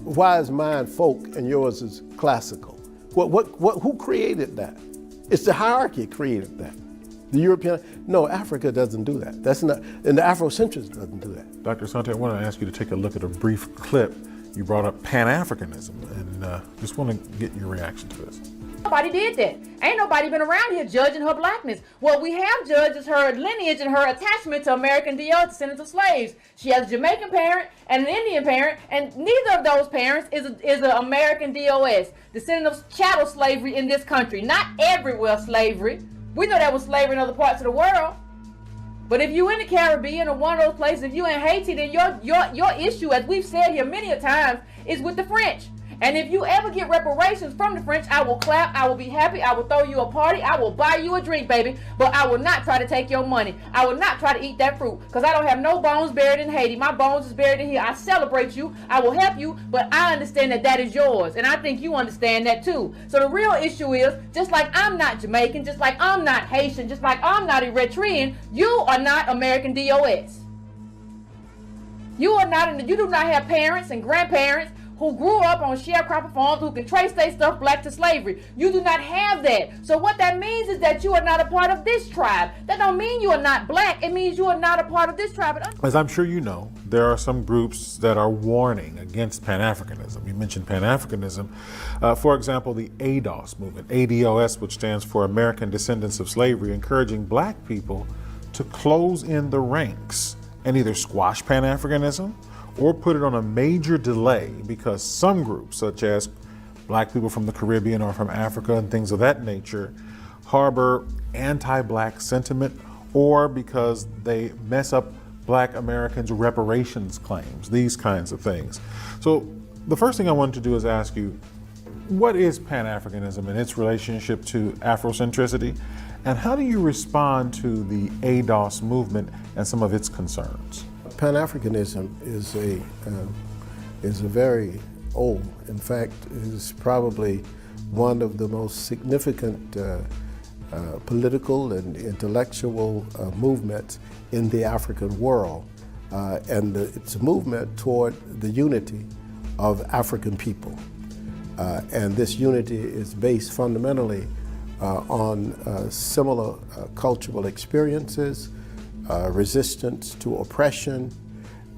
Why is mine folk and yours is classical? Who created that? It's the hierarchy created that. The European, no, Africa doesn't do that. That's not, and the Afrocentrist doesn't do that. Dr. Asante, I want to ask you to take a look at a brief clip. You brought up Pan-Africanism, and just want to get your reaction to this. Nobody did that. Ain't nobody been around here judging her blackness. What we have judged is her lineage and her attachment to American descendants of slaves. She has a Jamaican parent and an Indian parent, and neither of those parents is an American DOS, descendant of chattel slavery in this country. Not everywhere slavery. We know that was slavery in other parts of the world. But if you in the Caribbean or one of those places, if you in Haiti, then your issue, as we've said here many a times, is with the French. And if you ever get reparations from the French, I will clap, I will be happy, I will throw you a party, I will buy you a drink, baby, but I will not try to take your money. I will not try to eat that fruit, because I don't have no bones buried in Haiti. My bones is buried in here. I celebrate you, I will help you, but I understand that that is yours, and I think you understand that too. So the real issue is, just like I'm not Jamaican, just like I'm not Haitian, just like I'm not Eritrean, you are not American DOS. You are not, you do not have parents and grandparents who grew up on sharecropper farms, who can trace their stuff back to slavery. You do not have that. So what that means is that you are not a part of this tribe. That don't mean you are not black. It means you are not a part of this tribe. As I'm sure you know, there are some groups that are warning against Pan-Africanism. You mentioned Pan-Africanism. For example, the ADOS movement, ADOS, which stands for American Descendants of Slavery, encouraging black people to close in the ranks and either squash Pan-Africanism or put it on a major delay because some groups, such as black people from the Caribbean or from Africa and things of that nature, harbor anti-black sentiment, or because they mess up black Americans' reparations claims, these kinds of things. So the first thing I wanted to do is ask you, what is Pan-Africanism and its relationship to Afrocentricity? And how do you respond to the ADOS movement and some of its concerns? Pan-Africanism is a very old, in fact, is probably one of the most significant political and intellectual movements in the African world. And it's a movement toward the unity of African people. And this unity is based fundamentally on similar cultural experiences, resistance to oppression,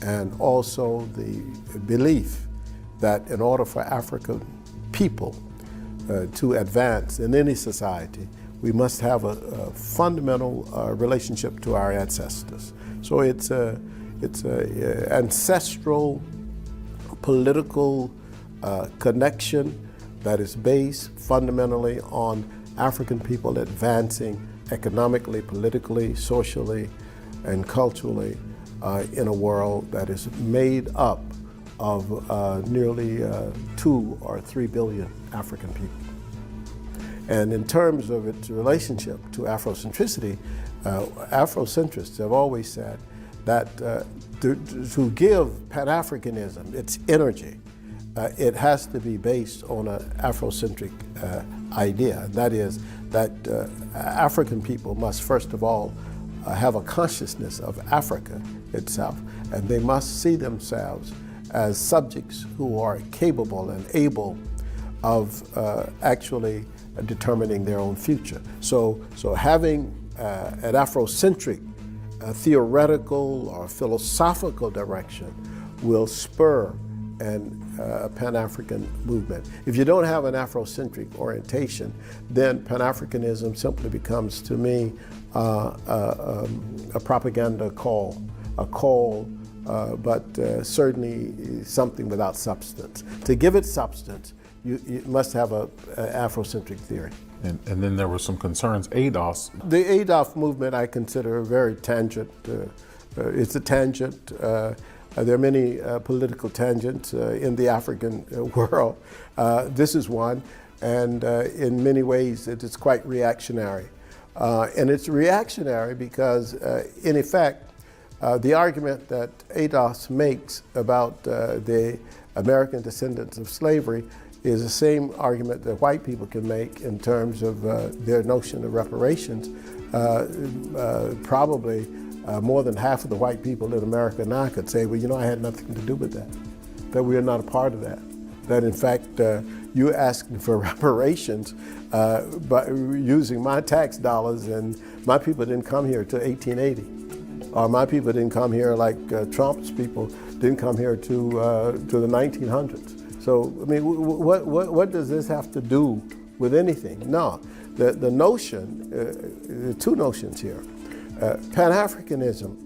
and also the belief that in order for African people to advance in any society, we must have a fundamental relationship to our ancestors. So it's a ancestral political connection that is based fundamentally on African people advancing economically, politically, socially, and culturally in a world that is made up of nearly 2 or 3 billion African people. And in terms of its relationship to Afrocentricity, Afrocentrists have always said that to give Pan-Africanism its energy, it has to be based on an Afrocentric idea. That is, that African people must first of all have a consciousness of Africa itself, and they must see themselves as subjects who are capable and able of actually determining their own future. So having an Afrocentric theoretical or philosophical direction will spur a Pan-African movement. If you don't have an Afrocentric orientation, then Pan-Africanism simply becomes, to me, a propaganda call, but certainly something without substance. To give it substance, you must have an Afrocentric theory. And then there were some concerns, ADOS. The ADOS movement I consider a very tangent. It's a tangent. There are many political tangents in the African world. This is one, and in many ways it is quite reactionary. And it's reactionary because, in effect, the argument that ADOS makes about the American descendants of slavery is the same argument that white people can make in terms of their notion of reparations. Probably more than half of the white people in America now could say, well, you know, I had nothing to do with that we are not a part of that. That in fact, you asking for reparations by using my tax dollars, and my people didn't come here till 1880. Or my people didn't come here like Trump's people didn't come here to the 1900s. So, I mean, what does this have to do with anything? No, the notion, two notions here. Pan-Africanism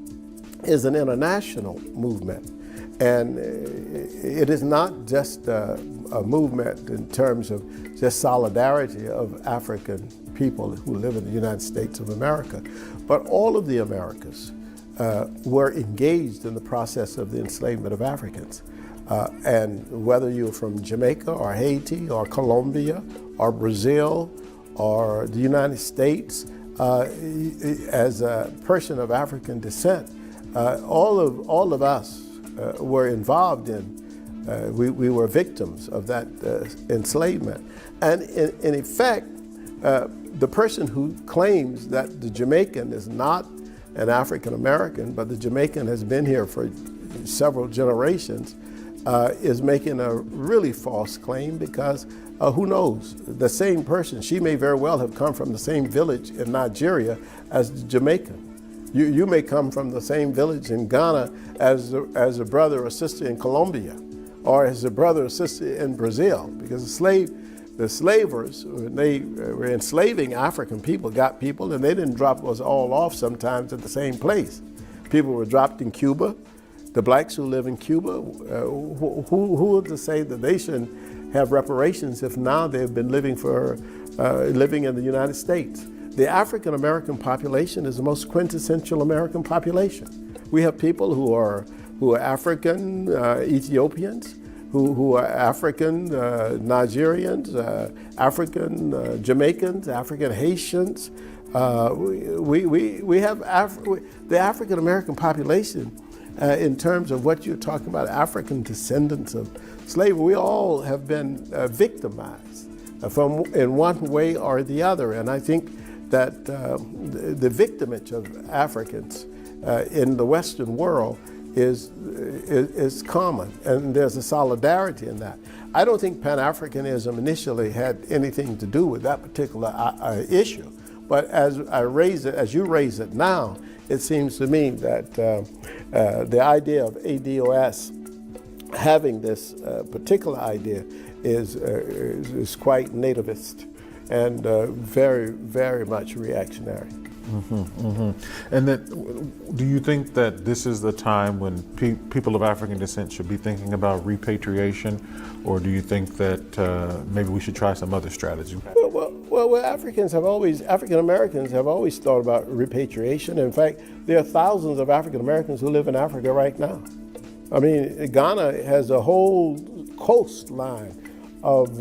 is an international movement, and it is not just a movement in terms of just solidarity of African people who live in the United States of America, but all of the Americas were engaged in the process of the enslavement of Africans. And whether you're from Jamaica or Haiti or Colombia or Brazil or the United States, as a person of African descent, all of us were involved in, we were victims of that enslavement. And in effect, the person who claims that the Jamaican is not an African American, but the Jamaican has been here for several generations, is making a really false claim, because who knows, the same person, she may very well have come from the same village in Nigeria as the Jamaican. You may come from the same village in Ghana as a brother or sister in Colombia, or as a brother or sister in Brazil, because the slavers, when they were enslaving African people, got people, and they didn't drop us all off sometimes at the same place. People were dropped in Cuba. The blacks who live in Cuba, who would to say that they shouldn't have reparations if now they've been living in the United States? The African American population is the most quintessential American population. We have people who are African Ethiopians, who are African Nigerians, African Jamaicans, African Haitians. We have the African American population. In terms of what you're talking about, African descendants of slavery, we all have been victimized in one way or the other. And I think that the victimage of Africans in the Western world is common, and there's a solidarity in that. I don't think Pan-Africanism initially had anything to do with that particular issue, but as you raise it now, it seems to me that the idea of ADOS having this particular idea is quite nativist and very, very much reactionary. And then, do you think that this is the time when people of African descent should be thinking about repatriation, or do you think that maybe we should try some other strategy? Well, African Americans have always thought about repatriation. In fact, there are thousands of African Americans who live in Africa right now. I mean, Ghana has a whole coastline of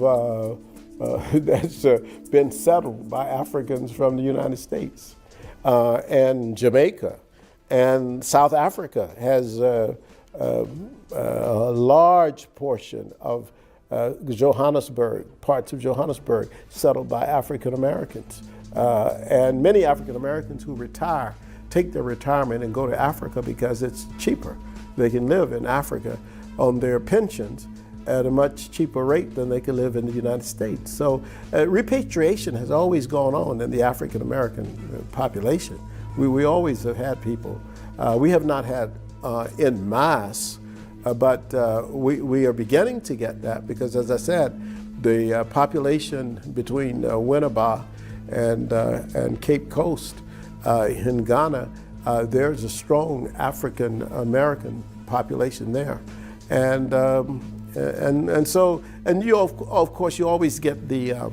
that's been settled by Africans from the United States. And Jamaica and South Africa has a large portion of Johannesburg, parts of Johannesburg, settled by African Americans. And many African Americans who retire take their retirement and go to Africa because it's cheaper. They can live in Africa on their pensions at a much cheaper rate than they can live in the United States. So repatriation has always gone on in the African American population. We always have had people. We have not had en masse, but we are beginning to get that because, as I said, the population between Winneba and Cape Coast in Ghana, there's a strong African American population there. And you of course you always get the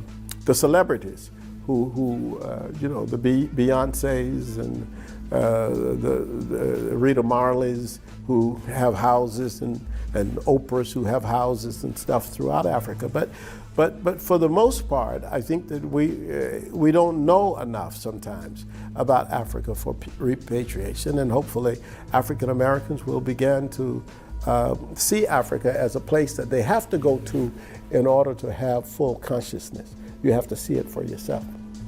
celebrities who the Beyoncés and the Rita Marleys who have houses and Oprahs who have houses and stuff throughout Africa. But for the most part, I think that we don't know enough sometimes about Africa for repatriation, and hopefully African Americans will begin to see Africa as a place that they have to go to in order to have full consciousness. You have to see it for yourself.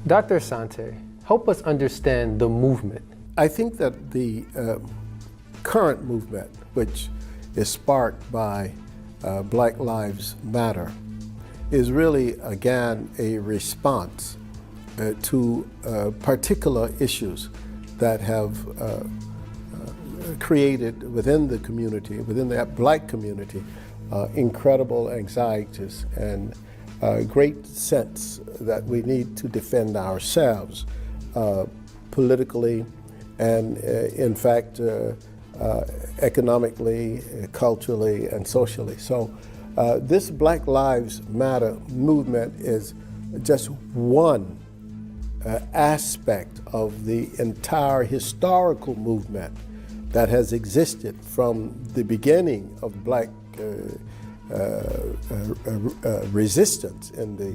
Dr. Asante, help us understand the movement. I think that the current movement, which is sparked by Black Lives Matter, is really, again, a response to particular issues that have created within the community, within the Black community, incredible anxieties and great sense that we need to defend ourselves politically and, in fact, economically, culturally, and socially. So this Black Lives Matter movement is just one aspect of the entire historical movement that has existed from the beginning of Black resistance in the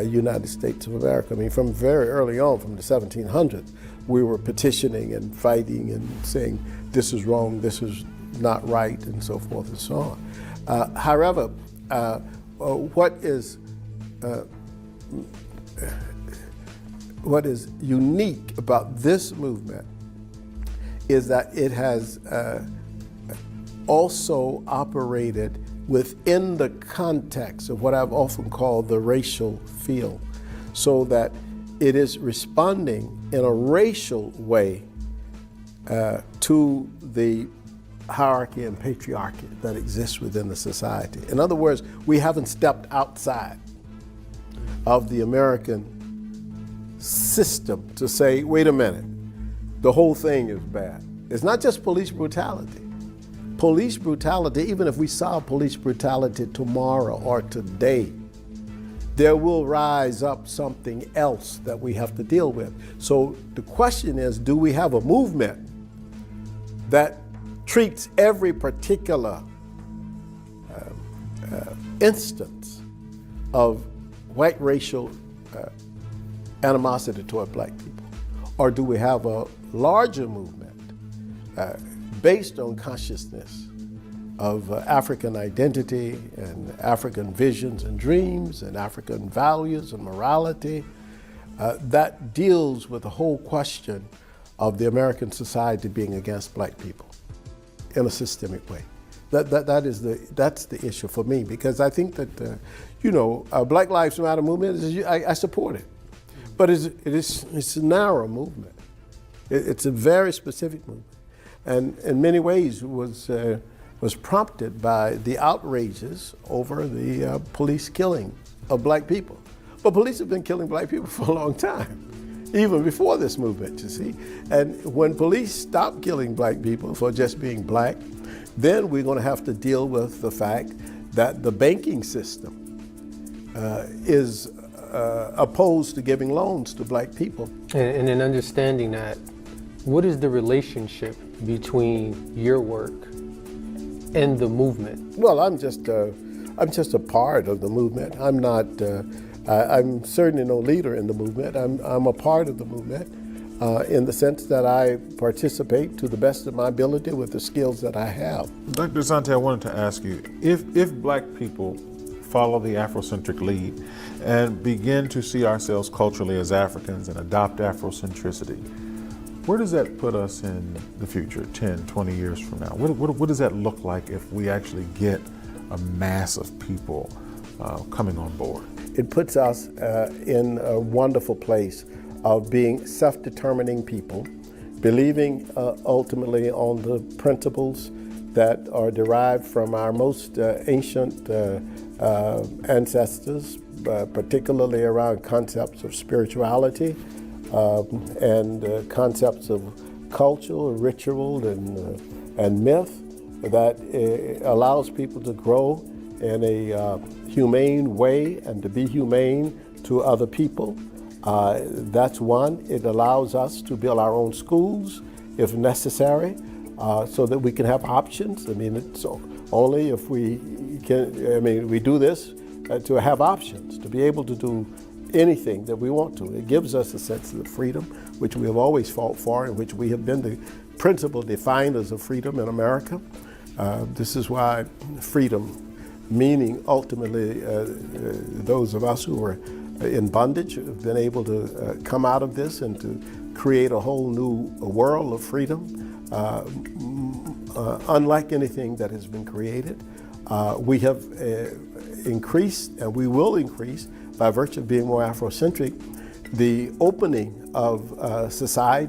United States of America. I mean, from very early on, from the 1700s, we were petitioning and fighting and saying, this is wrong, this is not right, and so forth and so on. However, what is unique about this movement is that it has also operated within the context of what I've often called the racial field, so that it is responding in a racial way to the hierarchy and patriarchy that exists within the society. In other words, we haven't stepped outside of the American system to say, wait a minute, the whole thing is bad. It's not just police brutality. Police brutality, even if we solve police brutality tomorrow or today, there will rise up something else that we have to deal with. So the question is, do we have a movement that treats every particular instance of white racial animosity toward Black people? Or do we have a larger movement based on consciousness of African identity and African visions and dreams and African values and morality that deals with the whole question of the American society being against Black people in a systemic way? That's the issue for me, because I think that Black Lives Matter movement I support it, but it's a narrow movement. It's a very specific movement, and in many ways was prompted by the outrages over the police killing of black people. But police have been killing black people for a long time, even before this movement, you see. And when police stop killing black people for just being black, then we're going to have to deal with the fact that the banking system is opposed to giving loans to black people. And in understanding that, what is the relationship between your work and the movement? Well, I'm just a part of the movement. I'm not. I'm certainly no leader in the movement. I'm a part of the movement in the sense that I participate to the best of my ability with the skills that I have. Dr. Asante, I wanted to ask you, if black people follow the Afrocentric lead and begin to see ourselves culturally as Africans and adopt Afrocentricity, where does that put us in the future, 10, 20 years from now? What does that look like if we actually get a mass of people coming on board? It puts us in a wonderful place of being self-determining people, believing ultimately on the principles that are derived from our most ancient ancestors, particularly around concepts of spirituality and concepts of culture, ritual, and myth that allows people to grow in a humane way and to be humane to other people. That's one. It allows us to build our own schools if necessary, so that we can have options. I mean, it's only if we can, I mean, we do this to have options, to be able to do anything that we want to. It gives us a sense of freedom, which we have always fought for, and which we have been the principal definers of freedom in America. This is why freedom, meaning ultimately those of us who are in bondage have been able to come out of this and to create a whole new world of freedom, unlike anything that has been created. We have increased, and we will increase, by virtue of being more Afrocentric, the opening of society